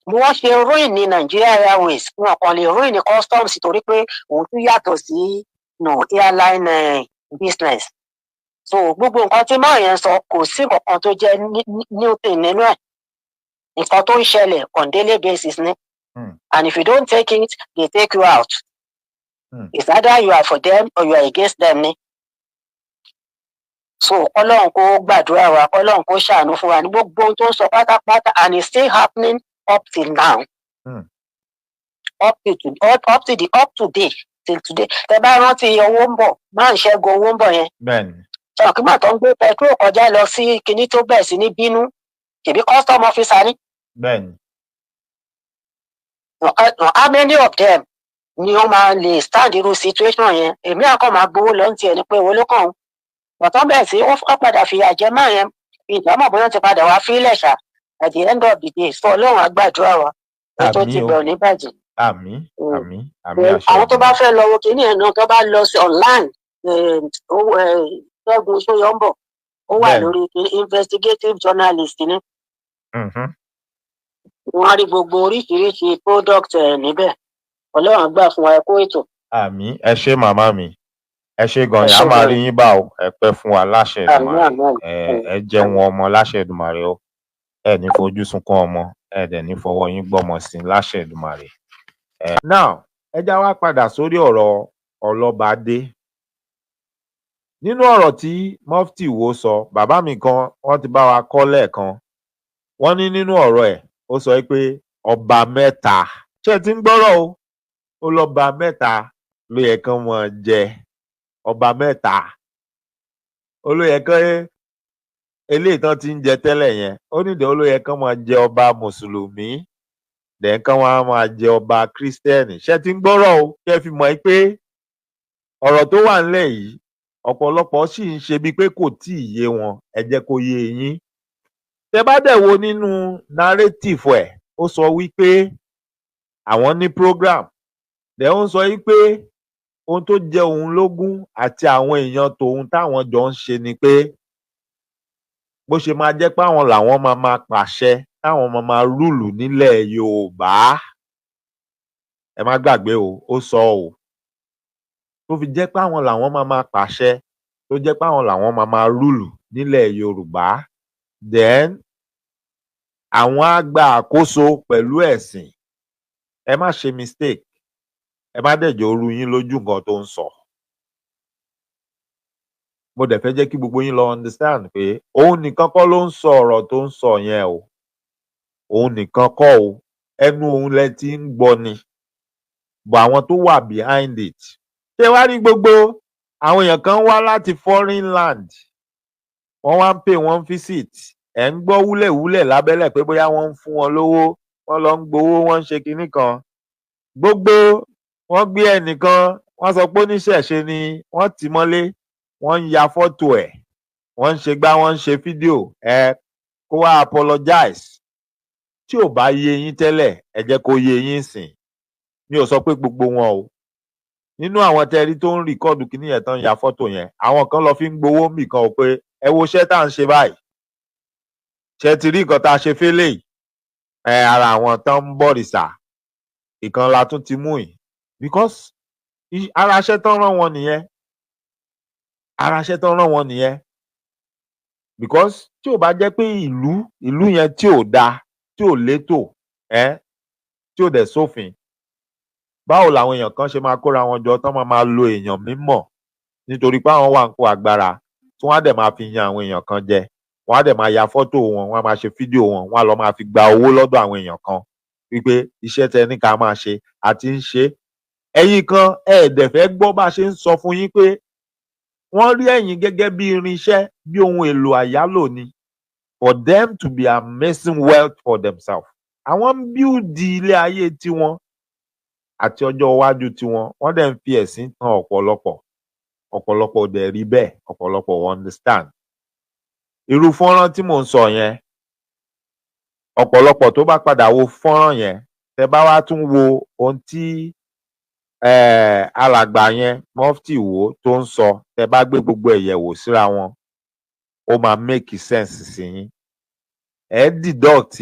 Bí wọ́n ṣe ruin ní Nigeria Airways wọn kàn lè ruin ní customs torí pé òun tún yàtọ̀ sí airline business. So gbogbo nǹkan tí máa yẹn sọ kò sí nǹkan tó jẹ́ new thing nínú ẹ̀ nǹkan tó ń ṣẹlẹ̀ on daily basis ni and if you don't take it they take you out. It's either you are for them or you are against them ni. So Ọlọ́run kó gbàdúrà wa Ọlọ́run kó ṣàánú fún wa ní gbogbo ohun tó ń sọ pátápátá and it's still happening up till now. Up to date till today. Tẹ bá rántí owó ń bọ̀ máa ń ṣẹ́gun owó ń bọ̀ yẹn. Ṣàkímà tó ń gbé petrol kọjá lọ sí kinní tó bẹ̀ sí ní bínú ṣèbí custom officer ni. How many of them ni wọ́n máa lè stand irú situation yẹn? Èmi àkọ́ máa gbowó lọ ti ẹni pé owó ló kàn ń. Bọ̀tán bẹ́ẹ̀ sí ó padà fìyà jẹ máa yẹn ìjọba bóyá ti padà wá fílẹ̀ ṣá at the end of the day sọ Ọlọ́run á gbàdúrà wa ètò ti bẹ̀rù ní bàjẹ́. Àmín àṣẹ. Àwọn tó bá fẹ́ lọ wo kíní ẹ̀ náà tó bá lọ sí online Ṣẹ́gun Ṣóyọ́mbọ̀ ó wà lórí investigative journalist ni. Wọ́n á rí gbogbo oríṣiríṣi product níbẹ̀ Ọlọ́run gbà fún wa ẹ kó ètò. Àmín ẹ ṣé màmá mi ẹ ṣé gan yà máa rí yín bá o ẹ pẹ́ fún wa láṣẹ Èdùmàrè ẹ jẹun ọmọ láṣẹ Èdùmàrè o ẹ ní fojú sunkún ọmọ ẹ dẹ̀ ní fọwọ́ yín gbọ́mọ sí láṣẹ Èdùmàrè. Now ẹ já wá padà sórí ọ̀rọ̀ Ọlọ́badé. Nínú ọ̀rọ̀ tí Mufti Wo sọ bàbá mi kan wọ́n ti bá wa kọ́ lẹ́ẹ̀kan wọ́n ní nínú ọ̀rọ̀ ẹ̀ ó sọ pé ọba mẹ́ta ṣé ẹ ti ń gbọ́rọ̀ o ó lọ́ba mẹ́ta ló yẹ kán mọ̀ jẹ ọba mẹ́ta olóyè kan eléyìí tán ti ń jẹ tẹ́lẹ̀ yẹn ó nídìí olóyè kan máa jẹ ọba mùsùlùmí dẹ̀ kan wá máa jẹ ọba kírísítẹ́nì ṣé ti ń gbọ́rọ̀ o kẹ́ fi mọ̀ pé ọ̀rọ̀ tó wà nílẹ̀ yìí ọ̀pọ̀lọpọ̀ sì ń ṣe bíi pé kò tí ì yé wọn ẹ jẹ́ kó yé yín. Tẹ́ bá dẹ̀ wo nínú narrative ẹ̀ ó sọ wípé àwọn ní program dẹ̀ ó ń sọ wípé ohun tó jẹ òun lógún àti àwọn èèyàn tòun táwọn jọ ń ṣe ni pé bó ṣe máa jẹ́ pé àwọn làwọn máa pàṣẹ táwọn máa rúùlù nílẹ̀ Yorùbá ẹ má gbàgbé o ó sọ o tó fi jẹ́ pé àwọn làwọn máa pàṣẹ tó jẹ́ pé àwọn làwọn máa rúùlù nílẹ̀ Yorùbá then àwọn á gba àkóso pẹ̀lú ẹ̀sìn ẹ má ṣe mistake ẹ má dẹ̀ jẹ́ ó rú yín lójú nǹkan tó ń sọ. Mo dẹ̀ fẹ́ jẹ́ kí gbogbo yín lọ understand pé òun nìkan kọ́ ló ń sọ ọ̀rọ̀ tó ń sọ yẹn o òun nìkan kọ́ o, ẹnu òun lẹ ti ń gbọ́ ni, bọ̀ àwọn tó wà behind it. Ṣé wá rí gbogbo àwọn èèyàn kan wá láti foreign land, wọ́n wá ń pè wọ́n visit, ẹ̀ ń gbọ́ wúlẹ̀wúlẹ̀ lábẹ́lẹ̀ pé bóyá wọ́n ń fún wọn lówó, wọ́n lọ ń gbowó, wọ́n ń ṣe kinní kan. Gbogbo wọ́n gbé ẹnìkan, wọ́n sọ pé oníṣẹ̀ṣe ni, wọ́n tì mọ́lé, wọ́n ń ya fọ́tò ẹ̀, wọ́n ń ṣe gbá, wọ́n ń ṣe fídíò, kó wá apologize. Tí ò bá yé yín tẹ́lẹ̀, ẹ jẹ́ kó yé yín sìn. Mi ò sọ pé gbogbo wọn o. Nínú àwọn tẹ́rí tó ń rìkọ́ọ̀dù kìíní yẹn tán ya fọ́tò yẹn, àwọn kan lọ fi ń gbowó mì kan o pé ẹ wo iṣẹ́ tá à ń ṣe báyìí. Ṣé ti rí nǹkan tá a ṣe fẹ́lẹ̀ yìí? Ara àwọn tán ń bọ̀rìṣà ìkan la tún ti mú yìí. Because ara iṣẹ́ tán rán wọn nìyẹn. Ara iṣẹ́ tán rán wọn nìyẹn. Because tí ò bá jẹ́ pé ìlú yẹn tí ò dáa, tí ò létò, tí ò dẹ̀ sófin, báwo làwọn èèyàn kan ṣe máa kóra wọn jọ tán máa lo èèyàn mímọ̀ nítorí pé àwọn wà ń kó agbára tí wọ́n á dẹ̀ máa fi yan àwọn èèyàn kan jẹ, wọ́n á dẹ̀ máa ya fọ́tò wọn, wọ́n á máa ṣe fídíò wọn, wọ́n á lọ máa fi gba owó lọ́dọ̀ àwọn èèyàn kan wípé iṣẹ́ tẹ ní ká máa ṣe àti ń ṣe. Ẹ̀yin kan dẹ̀ fẹ́ gbọ́ bá ṣe ń sọ fún yín pé wọ́n rí ẹ̀yin gẹ́gẹ́ bí irinṣẹ́, bí ohun èlò àyálò ni, for them to be amassing wealth for themselves. Àwọn ń bíúdì ilé ayé tiwọn àti ọjọ́ iwájú tiwọn, wọ́n dẹ̀ ń fi ẹ̀sìn tan ọ̀pọ̀lọpọ̀ dẹ̀ rí bẹ́ẹ̀, ọ̀pọ̀lọpọ̀ understand. Irú fọ́nrán tí mò ń sọ yẹn, ọ̀pọ̀lọpọ̀ tó bá padà wo fọ́nrán yẹn, tẹ bá wá tún wo ohun tí alàgbà yẹn mọ́fítì wò tó ń sọ, tẹ bá gbé gbogbo ẹ̀yẹ̀wò síra wọn, ó máa make sense sí yín. Deduct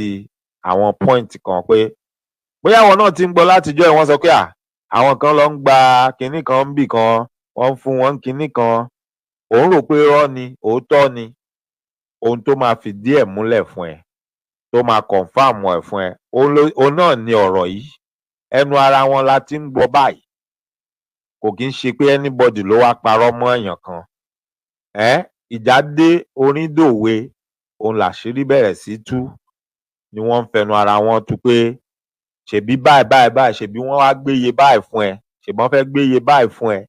àwọn point kan pé bóyá àwọn náà ti ń gbọ́ látijọ́ ẹ̀, wọ́n sọ pé àwọn kan lọ ń gba kinní kan ń bì kan, wọ́n ń fún wọn kinní kan, òun rò pé irọ́ ni, òótọ́ ni. Ohun tó máa fìdí ẹ̀ múlẹ̀ fún ẹ, tó máa confirm ẹ̀ fún ẹ, òun náà ni ọ̀rọ̀ yìí. Ẹnu ara wọn la ti ń gbọ́ báyìí. Kò kí ń ṣe pé anybody ló wá parọ́ mọ́ èèyàn kan. Ìjà dé orin dòwe, òun làṣírí bẹ̀rẹ̀ sí tú, ni wọ́n ń fẹnu ara wọn tú pé ṣèbí báyìí, ṣèbí wọ́n wá gbéye báyìí fún ẹ, ṣèbí wọ́n fẹ́ gbéye báyìí fún ẹ.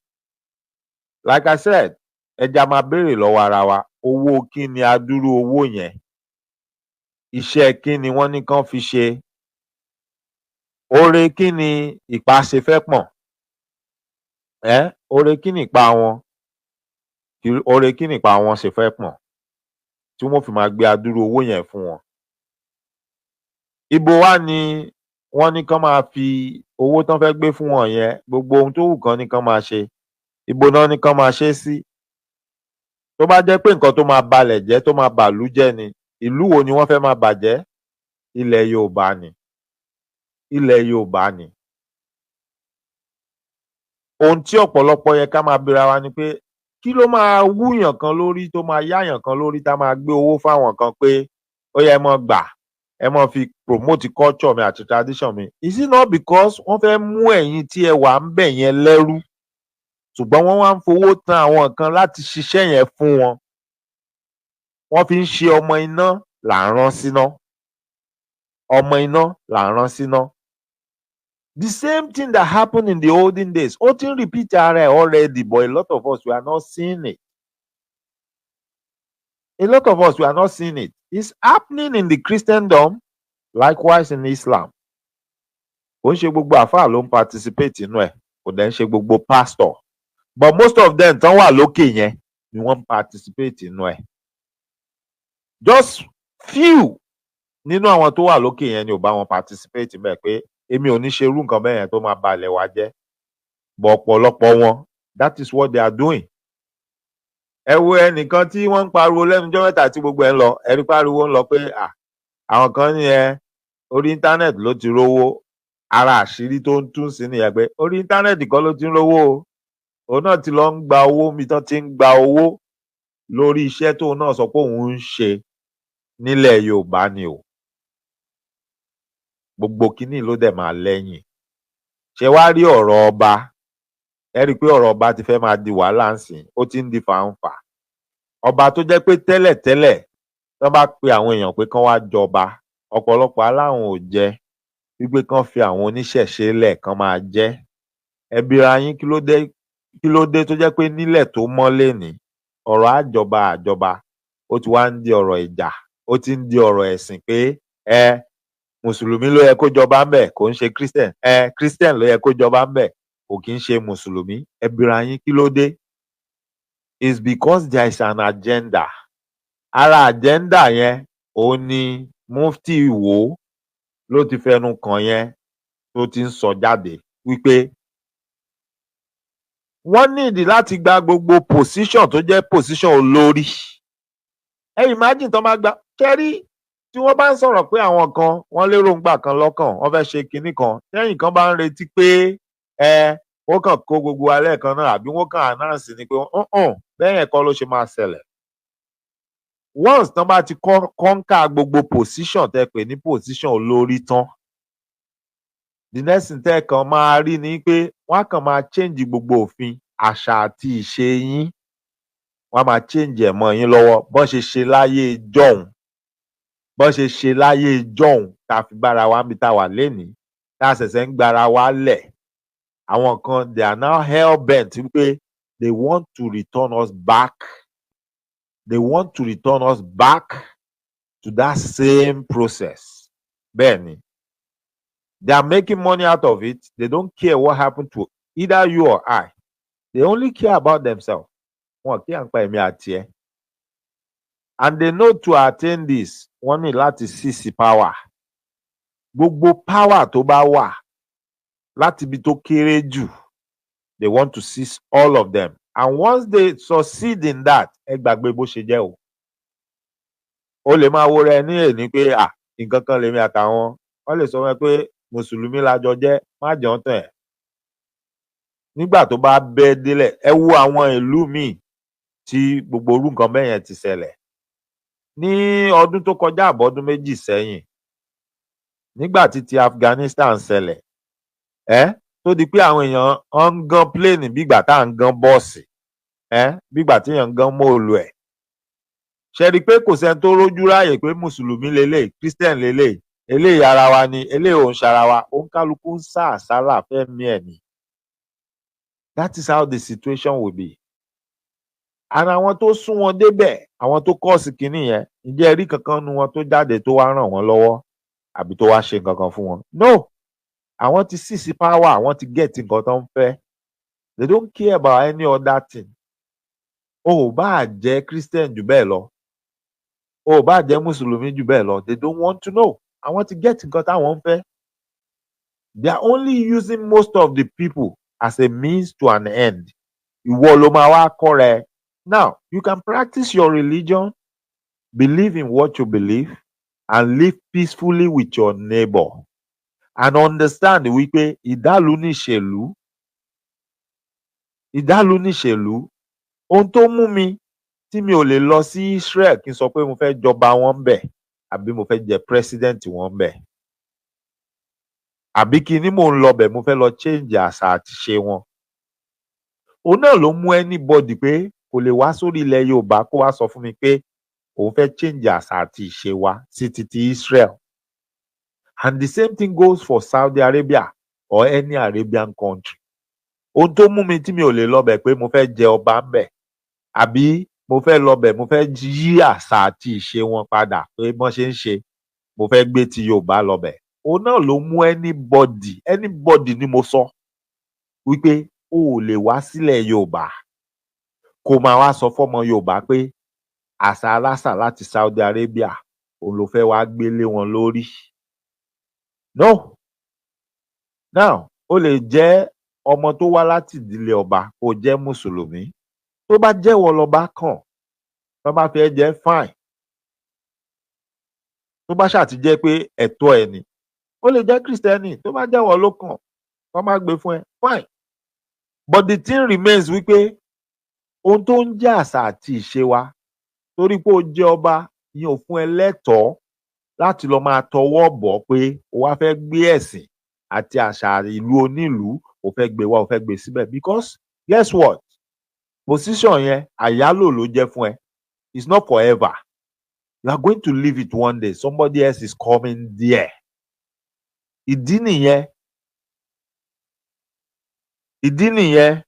Like I said, ẹja máa béèrè lọ́wọ́ ara wa, owó kí ni adúrú owó yẹn? Iṣẹ́ kí ni wọ́n ní kán fi ṣe? Oore kí ni ìpá ṣe fẹ́ pọ̀n? Oore kí ni ìpá wọn? Oore kí ni ìpá wọn ṣe fẹ́ pọ̀n? Tí wọ́n fi máa gbé adúrú owó yẹn fún wọn. Ibo wá ni wọ́n ní kán máa fi owó tán fẹ́ gbé fún wọn yẹn, gbogbo ohun tó wù kán ní kán máa ṣe, ibo náà ní kán máa ṣe sí? Tó bá jẹ́ pé nǹkan tó máa balẹ̀ jẹ́, tó máa bàlú jẹ́ ni, ìlú wo ni wọ́n fẹ́ máa bàjẹ́? Ilẹ̀ Yorùbá ni. Ilẹ̀ Yorùbá ni. Ohun tí ọ̀pọ̀lọpọ̀ yẹ ká máa bèèrè wa ni pé kí ló máa wúyàn kan lórí, tó máa yáyàn kan lórí, tá máa gbé owó fáwọn kan pé ó yẹ ẹ mọ́ gbà, ẹ mọ́ fi promote culture mi àti tradition mi? Is it not because wọ́n fẹ́ mú ẹ̀yin tí ẹ wà ń bẹ̀ yẹn lẹ́rú, ṣùgbọ́n wọ́n wá ń fowó tan àwọn kan láti ṣiṣẹ́ yẹn fún wọn? Wọ́n fi ń ṣe ọmọ iná là ń rán síná. Ọmọ iná là ń rán síná. The same thing that happened in the olden days, ó ti ń repeat ara ẹ̀ already, but a lot of us, we are not seeing it. A lot of us, we are not seeing it. It's happening in the Christendom, likewise in Islam. Kò ń ṣe gbogbo àfáà ló ń participate inú ẹ̀, kò dẹ̀ ń ṣe gbogbo pastor. But most of them tán wà lókè yẹn ni wọ́n participate inú ẹ̀. Just few nínú àwọn tó wà lókè yẹn ni ò bá wọn participate bẹ́ẹ̀ pé èmi ò ní ṣe irú nǹkan bẹ́ẹ̀ yẹn tó máa balẹ̀ wá jẹ́. But ọ̀pọ̀lọpọ̀ wọn, that is what they are doing. Ẹ wo ẹnìkan tí wọ́n ń pariwo lẹ́nujọ́ mẹ́ta tí gbogbo ẹ̀ ń lọ, ẹ̀rí pariwo ń lọ pé àwọn kan ní orí internet ló ti rówó. Ara àṣírí tó ń tún sí nìyẹn pé orí internet kọ́ ló ti ń rówó o. Òun náà ti lọ ń gba owó mi tán ti ń gba owó lórí iṣẹ́ tóun náà sọ pé òun ń ṣe nílẹ̀ Yorùbá ni o. Gbogbo kíní ló dẹ̀ máa lẹ́yìn. Ṣé wá rí ọ̀rọ̀ ọba? Ẹ rí i pé ọ̀rọ̀ ọba ti fẹ́ máa di wàhálà ńsìn, ó ti ń di fàǹfà. Ọba tó jẹ́ pé tẹ́lẹ̀tẹ́lẹ̀ tán bá pe àwọn èèyàn pé kán wá jọba, ọ̀pọ̀lọpọ̀ aláwọn ò jẹ wípé kán fi àwọn oníṣẹ̀ṣe lẹ̀ kán máa jẹ́. Ẹ bira yín kí ló dé tó jẹ́ pé nílẹ̀ tó mọ́ lénìí ọ̀rọ̀ àjọba ó ti wá ń di ọ̀rọ̀ ìjà, ó ti ń di ọ̀rọ̀ ẹ̀sìn pé mùsùlùmí ló yẹ kó jọba ńbẹ̀ kò ń ṣe christian, christian ló yẹ kó jọba ńbẹ̀ kò kí ń ṣe mùsùlùmí. Ẹ bira yín kí ló dé? It's because there is an agenda. Ara agenda yẹn òun ni mufti Ìwó ló ti fẹnu kàn yẹn tó ti ń sọ jáde wípé wọ́n nídìí láti gba gbogbo position tó jẹ́ position olórí. Ẹ imagine tó máa gba kẹ́rí tí wọ́n bá ń sọ̀rọ̀ pé àwọn kan wọ́n lérò ń gbà kan lọ́kàn wọ́n fẹ́ ṣe kinní kan lẹ́yìn kan bá ń retí pé wọ́n kàn kó gbogbo alẹ́ kan náà àbí wọ́n kàn announce ni pé bẹ́ẹ̀ yẹn kọ́ ló ṣe máa ṣẹlẹ̀. Once tán bá ti kọ́ńkà gbogbo position tẹ́ pè ní position olórí tán, the next thing tẹ́ kàn máa rí ni pé wọ́n á kàn máa change gbogbo òfin àṣà àti ìṣe yín, wọ́n á máa change ẹ̀ mọ́ yín lọ́wọ́ bọ́n ṣe ṣe láyé jọ̀hún tá a fi gbára wa níbi tá a wà lénìí tá a ṣẹ̀ṣẹ̀ ń gbára wa lẹ̀. Àwọn kan they are now hell bent wípé they want to return us back. They want to return us back to that same process. Bẹ́ẹ̀ni, they are making money out of it. They don't care what happened to either you or I. They only care about themselves. Wọn kí à ń pa èmi àti ẹ. And they know to attain this, wọ́n ní láti seize power. Gbogbo power tó bá wà láti ibi tó kéré jù, they want to seize all of them. And once they succeed in that, ẹ gbàgbé bó ṣe jẹ́ o. O lè máa wo rẹ ní èní pé nǹkan kan lèmi àtàwọn wọ́n lè sọ wọn pé mùsùlùmí lájọ jẹ́ má jọ tán ẹ̀. Nígbà tó bá bẹ́ délẹ̀ ẹ wo àwọn ìlú míì tí gbogbo orú nǹkan bẹ́ẹ̀ yẹn ti ṣẹlẹ̀. Ní ọdún tó kọjá àbọ̀dún méjì sẹ́yìn nígbà tí ti Afghanistan ṣẹlẹ̀ tó di pé àwọn èèyàn ń gan plane bígbà tá à ń gan bọ́ọ̀sì bígbà tí èèyàn ń gan móòlù ẹ̀. Ṣe rí i pé kò sẹ́ni tó rójú ráàyè pé mùsùlùmí lélẹ̀ christian lélẹ̀ eléyìí ara wa ni eléyìí òun ṣara wa òun kálukú ń sá àsálà fẹ́mi ẹ̀ ni. That is how the situation will be. Ara àwọn tó sún wọn débẹ̀ àwọn tó kọ́ọ̀sì kínní yẹn ǹjẹ́ ẹ rí kankan nu wọn tó jáde tó wá ràn wọ́n lọ́wọ́ àbí tó wá ṣe nǹkan kan fún wọn? No, àwọn ti seize power, àwọn ti get nǹkan tó ń fẹ́. They don't care about any other thing. O ò bá jẹ́ christian jù bẹ́ẹ̀ lọ, o ò bá jẹ́ mùsùlùmí jù bẹ́ẹ̀ lọ, they don't want to know. Àwọn ti get nǹkan táwọn ń fẹ́. They are only using most of the people as a means to an end. Ìwọ ló máa wá kọ́ra ẹ. Now, you can practice your religion, believe in what you believe, and live peacefully with your neighbor. And understand wípé ìdálù níṣèlú. Ohun tó mú mi tí mi ò lè lọ sí Israel kí n sọ pé mo fẹ́ jọba wọn bẹ̀ àbí mo fẹ́ jẹ president wọn bẹ̀. Àbí kí ni mò ń lọ bẹ̀ mo fẹ́ lọ change àṣà àti ṣe wọn. Òun náà ló mú anybody pé kò lè wá sórí ilẹ̀ Yorùbá kó wá sọ fún mi pé òun fẹ́ change àṣà àti ìṣe wa sí ti Israel. And the same thing goes for Saudi Arabia or any Arabian country. Ohun tó mú mi tí mi ò lè lọ bẹ̀ pé mo fẹ́ jẹ ọba ń bẹ̀ àbí mo fẹ́ lọ bẹ̀ mo fẹ́ yí àṣà àti ìṣe wọn padà pé bọ́n ṣe ń ṣe mo fẹ́ gbé ti Yorùbá lọ bẹ̀. Òun náà ló mú anybody ni mo sọ wípé o ò lè wá sílẹ̀ Yorùbá kó máa wá sọ fọ́mọ Yorùbá pé àṣà aláṣà láti Saudi Arabia òun ló fẹ́ wá gbélé wọn lórí. No. Now, o lè jẹ́ ọmọ tó wá láti ìdílé ọba kó jẹ́ mùsùlùmí. Tó bá jẹ́wọ́ lọ́ba kàn, tó bá fẹ́ jẹ́ fine. Tó bá ṣáà ti jẹ́ pé ẹ̀tọ́ ẹ̀ ni. O lè jẹ́ Kristẹni tó bá jẹ́wọ́ ló kàn, tó máa gbé fún ẹ, fine. But the thing remains wípé ohun tó ń jẹ́ àṣà àti ìṣe wa torí pé o jẹ́ ọba ìyẹn ò fún ẹ lẹ́tọ̀ọ́ láti lọ máa tọwọ́ bọ̀ pé o wá fẹ́ gbé ẹ̀sìn àti àṣà ìlú onílùú o fẹ́ gbé wá o fẹ́ gbé síbẹ̀ because guess what? Position yẹn àyálò ló jẹ́ fún ẹ. It's not forever. You are going to leave it one day. Somebody else is coming there. Ìdí nìyẹn. Ìdí nìyẹn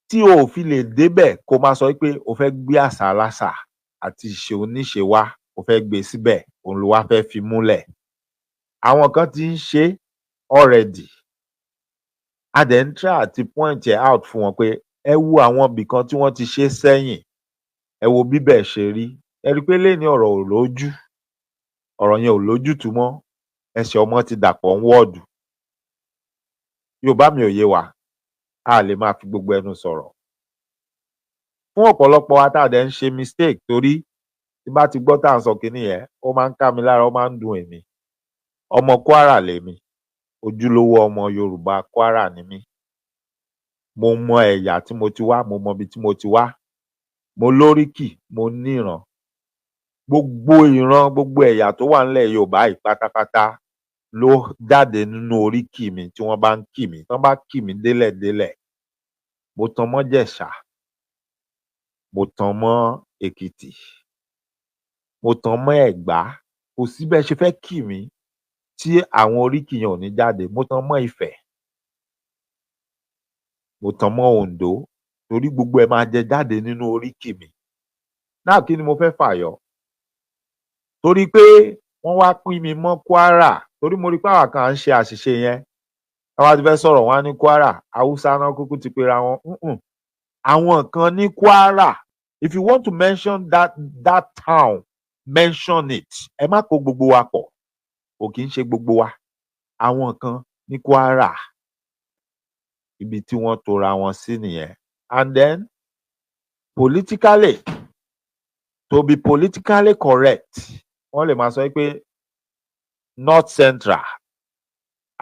tí o ò fi lè débẹ̀ kó máa sọ pé o fẹ́ gbé àṣà aláṣà àti ìṣe oníṣe wá, o fẹ́ gbé síbẹ̀, òun ló wá fẹ́ fi múlẹ̀. Àwọn kan ti ń ṣe already. A dẹ̀ ń try àti point ẹ̀ out fún wọn pé ẹ wo àwọn ibì kan tí wọ́n ti ṣe sẹ́yìn. Ẹ wo bíbẹ̀ ṣe rí. Ẹ rí pé lénìí ọ̀rọ̀ ò lójú. Ọ̀rọ̀ yẹn ò lójútùú mọ́. Ẹsẹ̀ ọmọ ti dàpọ̀ ń wọ́ọ̀dù. Yorùbá mi ò yé wa. A lè máa fi gbogbo ẹnu sọ̀rọ̀. Fún ọ̀pọ̀lọpọ̀ wa tá a dẹ̀ ń ṣe mistake torí tí bá ti gbọ́ tá à ń sọ kinní yẹn, ó máa ń ká mi lára, ó máa ń dùn èmi. Ọmọ Kwara lèmi. Ojúlówó ọmọ Yorùbá Kwara ni mí. Mo mọ ẹ̀yà tí mo ti wá, mo mọ ibi tí mo ti wá. Mo lóríkì, mo níran. Gbogbo ìran, gbogbo ẹ̀yà tó wà nílẹ̀ Yorùbá yìí pátápátá ló jáde nínú oríkì mi tí wọ́n bá ń kì mí. Tí wọ́n bá kì mí délẹ̀délẹ̀. Mo tan mọ́ Jẹ̀ṣà. Mo tan mọ́ Èkìtì. Mo tan mọ́ Ẹ̀gbá. Kò sí bẹ́ẹ̀ ṣe fẹ́ kì mí tí àwọn oríkì yẹn ò ní jáde. Mo tan mọ́ Ifẹ̀. Mo tan mọ́ Oǹdó. Torí gbogbo ẹ̀ máa jẹ jáde nínú oríkì mi. Náà kí ni mo fẹ́ fàyọ? Torí pé wọ́n wá pín mi mọ́ Kwara. Torí mo rí pé àwa kan ń ṣe àṣìṣe yẹn. Táwa ti fẹ́ sọ̀rọ̀ wọ́n á ní Kwara. Haúsá náà kúkú ti pera wọn. Àwọn kan ní Kwara. If you want to mention that town, mention it. Ẹ má kó gbogbo wa pọ̀. Kò kí ń ṣe gbogbo wa. Àwọn kan ní Kwara. Ibi tí wọ́n tora wọn sí nìyẹn. And then politically, to be politically correct, wọ́n lè máa sọ pé North Central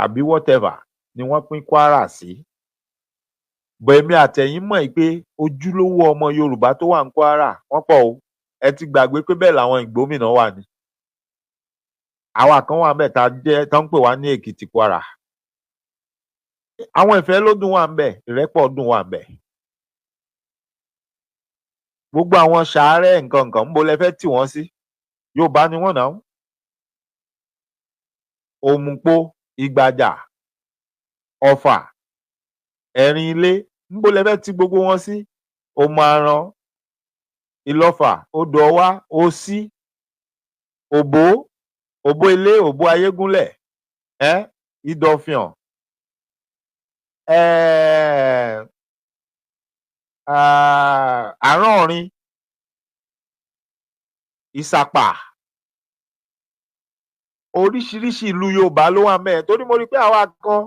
àbí whatever ni wọ́n pín Kwara sí. Bẹ̀mí àtẹ̀yìn mọ̀ pé ojúlówó ọmọ Yorùbá tó wà ní Kwara wọ́n pọ̀ o. Ẹ ti gbàgbé pé bẹ́ẹ̀ làwọn Ìgbómìnà wà ní. Àwa kan wà ńbẹ̀ tá ń pè wá ní Èkìtì Kwara. Àwọn Ìfẹ́lódùn wà ńbẹ̀, Ìrẹ́pọ̀dùn wà ńbẹ̀. Gbogbo àwọn Ṣàárẹ̀ nǹkan ńbo lẹ fẹ́ tì wọ́n sí? Yorùbá ni wọ́n náà. Òmùpó, Ìgbàjà, Ọ̀fà, Ẹ̀rin ilé, ńbo lẹ fẹ́ tì gbogbo wọn sí? Òmù-àràn, Ìlọ́fà, Odò Ọwá, Òsí, Òbó, Òbó ilé, Òbó Ayégúnlẹ̀, Ìdọ̀fìàn, Àárọ̀ọ̀rin, Ìsàpà. Oríṣiríṣi ìlú Yorùbá ló wà ńbẹ̀. Torí mo rí pé àwa kan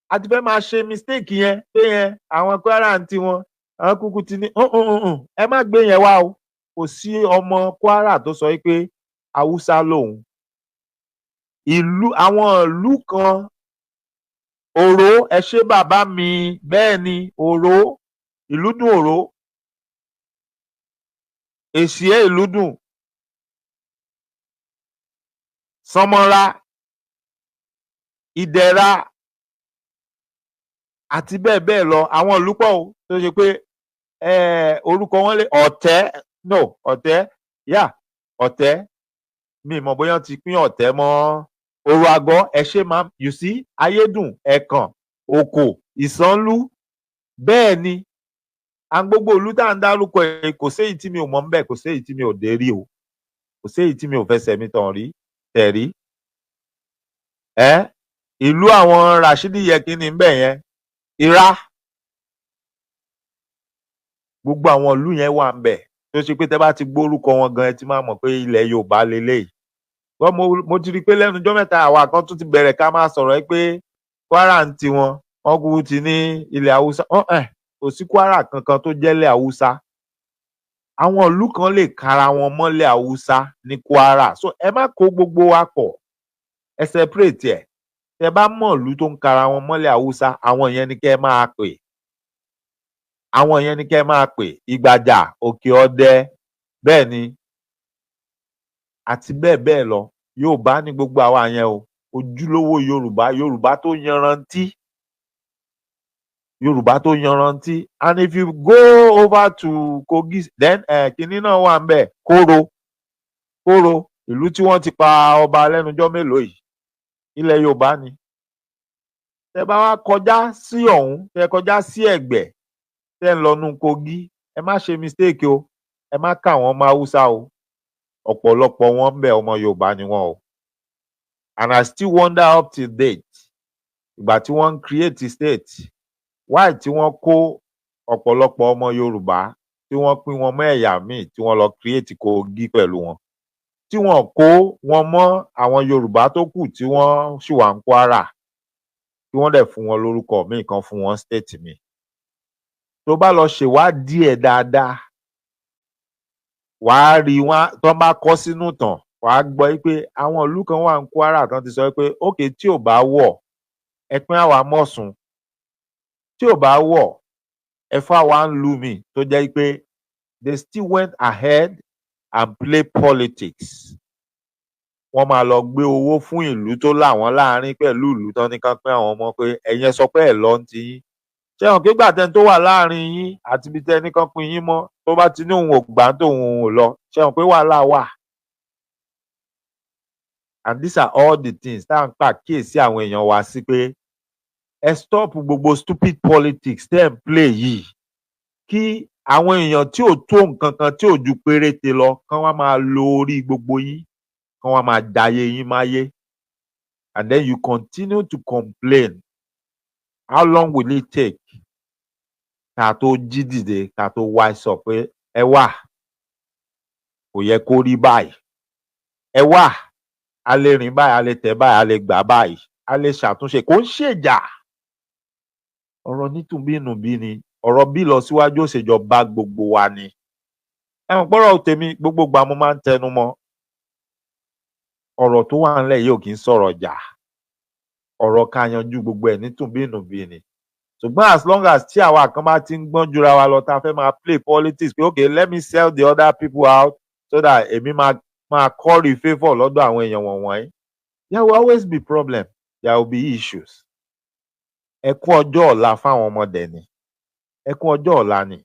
a ti fẹ́ máa ṣe mistake yẹn pé yẹn àwọn Kwara ń tiwọn. Àwọn kúkú ti ní ẹ má gbé yẹn wá o. Kò sí ọmọ Kwara tó sọ pé Haúsá lòun. Àwọn ìlú kan, Òró, ẹ ṣé bàbá mi, bẹ́ẹ̀ ni Òró, Ìlúdùn Òró, Èsìẹ́ Ìlúdùn, Sánmọ́rá, Ìdẹ̀ra àti bẹ́ẹ̀ bẹ́ẹ̀ lọ. Àwọn ìlú pọ̀ o tó ṣe pé orúkọ wọn lè Ọ̀tẹ́. Mi mọ̀ bóyá ti pín Ọ̀tẹ́ mọ́ Òrò Àgọ́, ẹ ṣé máa you see, Ayédùn, Ẹ̀kàn, Òkò, Ìsánlú. Bẹ́ẹ̀ ni gbogbo ìlú tá à ń dárúkọ ẹ̀ kò séyìí tí mi ò mọ̀ ńbẹ̀, kò séyìí tí mi ò dé rí o. Kò séyìí tí mi ò fẹsẹ̀ mi tẹ̀ rí. Ìlú àwọn Ràṣídì Yẹkínì ńbẹ̀ yẹn, Ìrá. Gbogbo àwọn ìlú yẹn wà ńbẹ̀ tó ṣe pé tẹ́ bá ti gbórúkọ wọn gan ẹ ti máa mọ̀ pé ilẹ̀ Yorùbá leléyìí. Mo ti rí i pé lẹ́nu ọjọ́ mẹ́ta àwa kan tún ti bẹ̀rẹ̀ ká máa sọ̀rọ̀ pé Kwara ń tiwọn, wọ́n kúkú ti ní ilẹ̀ Haúsá. Kò sí Kwara kankan tó jẹ́lẹ̀ Haúsá. Àwọn ìlú kan lè kára wọn mọ́lẹ̀ Haúsá ní Kwara. So ẹ má kó gbogbo wa pọ̀. Ẹ separate ẹ̀. Tẹ́ bá mọ̀ ìlú tó ń kára wọn mọ́lẹ̀ Haúsá, àwọn yẹn ni kẹ́ ẹ máa pè. Àwọn yẹn ni kẹ́ ẹ máa pè. Ìgbàjà, Òkè Ọdẹ, bẹ́ẹ̀ ni àti bẹ́ẹ̀ bẹ́ẹ̀ lọ. Yorùbá ni gbogbo àwa yẹn o. Ojúlówó Yorùbá tó yanrantí. Yorùbá tó yanrantí. And if you go over to Kogi, then kinní náà wà ńbẹ̀, Kóró. kóró ìlú tí wọ́n ti pa ọba lẹ́nujọ́ mélòó yìí ilẹ̀ Yorùbá ni. Tẹ́ bá wá kọjá sí ọ̀hún, tẹ́ kọjá sí Ẹ̀gbẹ́, tẹ́ ń lọ nú Kogi, ẹ má ṣe mistake o, ẹ má kà wọ́n mọ́ Haúsá o, ọ̀pọ̀lọpọ̀ wọn ń bẹ ọmọ Yorùbá ni wọ́n o. And I still wonder up till date ìgbà tí wọ́n ń create state why tí wọ́n kó ọ̀pọ̀lọpọ̀ ọmọ Yorùbá tí wọ́n pín wọn mọ́ ẹ̀yà míì tí wọ́n lọ create Kogi pẹ̀lú wọn, tí wọ́n kó wọn mọ́ àwọn Yorùbá tó kù tí wọ́n ṣì wà ń Kwara, tí wọ́n dẹ̀ fún wọn lórúkọ míì kan fún wọn state míì. Tó bá lọ ṣèwádìí ẹ̀ dáadáa, wàá rí wọn tó bá kọ sínú ìtàn, wàá gbọ́ pé àwọn ìlú kan wà ń Kwara tán ti sọ pé ókè tí ò bá wọ̀ ẹ pín àwa mọ́sùn, tí ò bá wọ̀ ẹ fún àwa ń lù mí, tó jẹ́ pé they still went ahead and play politics. Wọ́n máa lọ gbé owó fún ìlú tó láwọn láàrin pẹ̀lú ìlú tán ní ká pín àwọn ọmọ pé ẹ̀yin sọ pé ẹ̀ lọ ń ti yín. Ṣé wọn kí gbàtẹ́ni tó wà láàrin yín àti ibi tẹ́ni kan pín yín mọ́ tó bá ti ní òun ò gbà tóun ò lọ, ṣé wọn pé wàhálà wà. And these are all the things tá à ń pàkíyèsí àwọn èèyàn wa sí pé ẹ stop gbogbo stupid politics tẹ́ ẹ̀ ń play yìí, kí àwọn èèyàn tí ò tó nǹkan kan tí ò ju péréte lọ kán wá máa lo orí gbogbo yín, kán wá máa dayé yín máyé. And then you continue to complain. How long will it take ká tó jí dìde ká tó wá sọ pé ẹ wà kò yẹ kó rí báyìí, ẹ wà a lè rìn báyìí, a lè tẹ̀ báyìí, a lè gbà báyìí, a lè ṣàtúnṣe, kò ń ṣèjà. Ọ̀rọ̀ nítùbínùbí ni, ọ̀rọ̀ bí ìlọsíwájú òṣèjọba gbogbo wa ni. Ẹ̀wọ̀n pọ́rọ̀ tèmi gbogbo ìgbà mo máa ń tẹnu mọ́, ọ̀rọ̀ tó wà ńlẹ̀ yìí ò kì í sọ̀rọ̀ jà, ọ̀rọ̀ ká yanjú gbogbo ẹ̀ nítùbínùbí ni. Ṣùgbọ́n as long as tí àwa kan bá ti ń gbọ́n jura wa lọ tá a fẹ́ máa play politics pé okay let me sell the other people out so that èmi máa curry favour lọ́dọ̀ àwọn èèyàn wọ̀nyí, there will always be problem, there will be issues. Ẹkún ọjọ́ ọ̀la fáwọn ọmọdé ni, ẹkún ọjọ́ ọ̀la ni.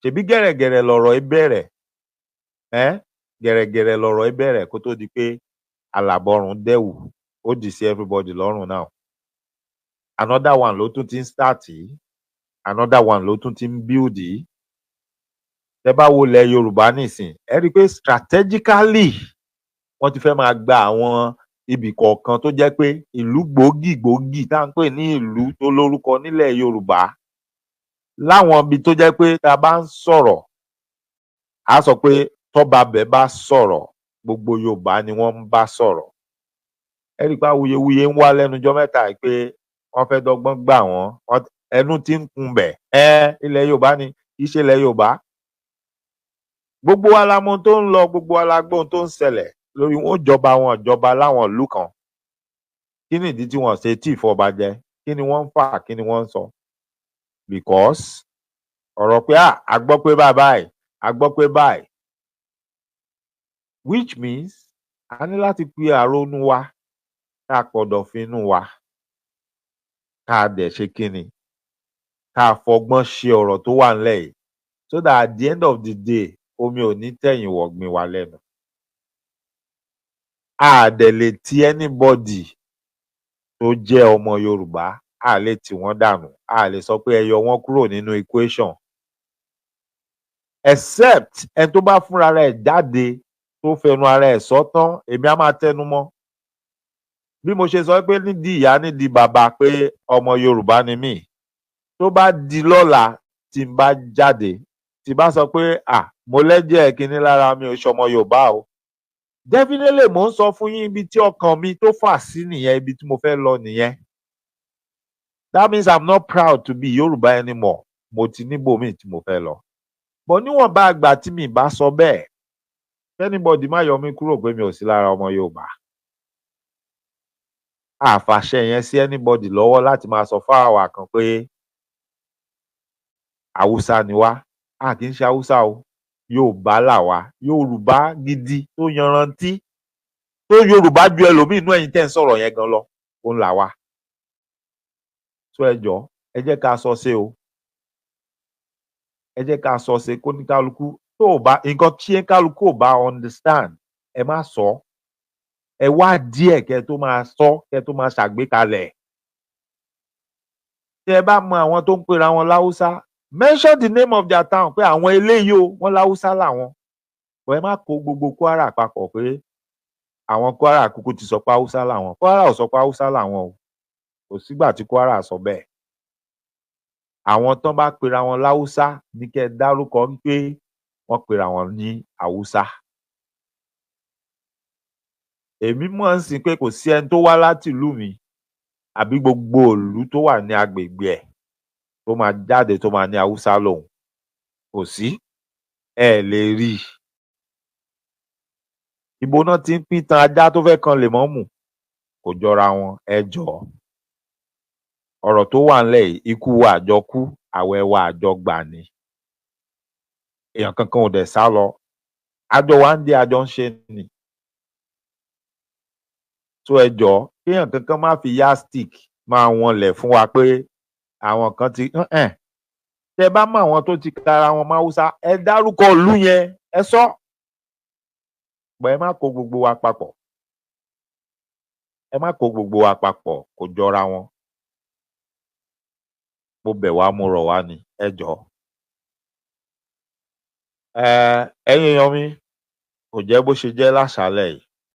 Ṣèbí gẹ̀rẹ̀gẹ̀rẹ̀ lọ̀rọ̀ ẹ bẹ̀rẹ̀, gẹ̀rẹ̀gẹ̀rẹ̀ lọ̀rọ̀ ẹ bẹ̀rẹ̀ kó tó di pé àlàbọ̀rùn dẹ̀wù ó dì sí everybody lọ́rùn now. Another one ló tún ti ń start yìí, another one ló tún ti ń build yìí. Tẹ́ bá wo ilẹ̀ Yorùbá nísìn, ẹ rí i pé strategically wọ́n ti fẹ́ máa gba àwọn ibì kọ̀ọ̀kan tó jẹ́ pé ìlú gbòógì tá à ń pè ní ìlú tó lórúkọ nílẹ̀ Yorùbá, láwọn ibi tó jẹ́ pé tá a bá ń sọ̀rọ̀ á sọ pé tọ́ba bẹ̀ bá sọ̀rọ̀ gbogbo Yorùbá ni wọ́n ń bá sọ̀rọ̀. Ẹ rí i pé awuyewuye ń wá lẹ́nujọ́ mẹ́ta pé wọ́n fẹ́ dọ́gbọ́n gbà wọ́n, ẹnu ti ń kun bẹ̀ ilẹ̀ Yorùbá ni kì í ṣe ilẹ̀ Yorùbá. Gbogbo wa la mọ̀ ohun tó ń lọ, gbogbo wa la gbọ́ ohun tó ń ṣẹlẹ̀ lórí wọn jọba wọn ìjọba láwọn ìlú kan. Kí ni ìdí tí wọ́n ṣe tí ìfọba jẹ? Kí ni wọ́n ń fà? Kí ni wọ́n ń sọ? Because ọ̀rọ̀ pé a gbọ́ pé báyìí, a gbọ́ pé báyìí, which means a ní láti pe àrònú wa ká pọ̀dọ̀fínú wa ká dẹ̀ ṣe kíni ká fọgbọ́n ṣe ọ̀rọ̀ tó wà ńlẹ̀ yìí so that at the end of the day omi ò ní tẹ̀yìn wọ̀gbìn wa lẹ́nu. A dẹ̀ lè ti anybody tó jẹ́ ọmọ Yorùbá, a lè tì wọ́n dànù, a lè sọ pé ẹ yọ wọ́n kúrò nínú equation, except ẹni tó bá fúnra rẹ̀ jáde tó fẹnu ara ẹ̀ sọ tán, èmi á máa tẹnu mọ́. Bí mo ṣe sọ pé nídìí ìyá nídìí bàbá pé ọmọ Yorùbá ni mí, tó bá di lọ́la tí n bá jáde tí bá sọ pé mo lẹ́jẹ̀ kínní lára mi ò ṣọmọ Yorùbá o, definitely mo ń sọ fún yín ibi tí ọkàn mi tó fà sí nìyẹn, ibi tí mo fẹ́ lọ nìyẹn. That means I'm not proud to be Yorùbá anymore. Mo ti níbòmíì tí mo fẹ́ lọ. But níwọ̀n bá àgbà tí mi bá sọ bẹ́ẹ̀, anybody má yọ mí kúrò pé mi ò sí lára ọmọ Yorùbá. Àfàṣẹ yẹn sí anybody lọ́wọ́ láti máa sọ fáwa kan pé Haúsá ni wá, a kì í ṣe Haúsá o, Yorùbá là wá, Yorùbá gidi tó yanrantí, tó Yorùbá ju ẹlòmíì inú ẹ̀yin tẹ́ ń sọ̀rọ̀ yẹn gan lọ, òun là wá. So ẹ jọ̀ọ́, ẹ jẹ́ ká sọ ṣe o, ẹ jẹ́ ká sọ ṣe kó ní kálukú tó bá nǹkan tí kálukú ò bá understand ẹ má sọ ẹ wá díẹ̀ kẹ́ tó máa sọ kẹ́ tó máa ṣàgbékalẹ̀. Tí ẹ bá mọ àwọn tó ń pera wọn láwùsá mention the name of their town pé àwọn eléyìí o wọ́n láwùsá làwọn. Ẹ má kó gbogbo Kwara papọ̀ pé àwọn Kwara kúkú ti sọ pé Haúsá làwọn. Kwara ò sọ pé Haúsá làwọn o. Kò sígbà tí Kwara sọ bẹ́ẹ̀. Àwọn tán bá pera wọn láwùsá ní kẹ́ dárúkọ wípé wọ́n pera wọn ní Haúsá. Èmi mọ̀ ń sìn pé kò sí ẹni tó wá láti ìlú mi àbí gbogbo ìlú tó wà ní agbègbè ẹ̀ tó máa jáde tó máa ní Haúsá lòun. Kò sí. Ẹ lè rí i. Ibo náà ti ń pín tan ajá tó fẹ́ kan lèmọ́mù kò jọra wọn ẹ jọ̀ọ́. Ọ̀rọ̀ tó wà ńlẹ̀ yìí ikú wa àjọkú àwẹ̀ wa àjọgbà ni. Èèyàn kankan ò dẹ̀ sá lọ. Àjọ wa ń dé àjọ ń ṣe ni. So ẹ jọ̀ọ́ kéèyàn kankan má fi yardstick máa wọnlẹ̀ fún wa pé àwọn kan ti tẹ́ bá mọ àwọn tó ti kára wọn mọ́ Haúsá ẹ dárúkọ ìlú yẹn ẹ sọ. Bọ̀ ẹ má kó gbogbo wa papọ̀. Ẹ má kó gbogbo wa papọ̀ kò jọra wọn. Mo bẹ̀ wá mo rọ̀ wá ni ẹ jọ̀ọ́. Ẹ̀yin èèyàn mi kò jẹ́ bó ṣe jẹ́ láṣálẹ́ yìí.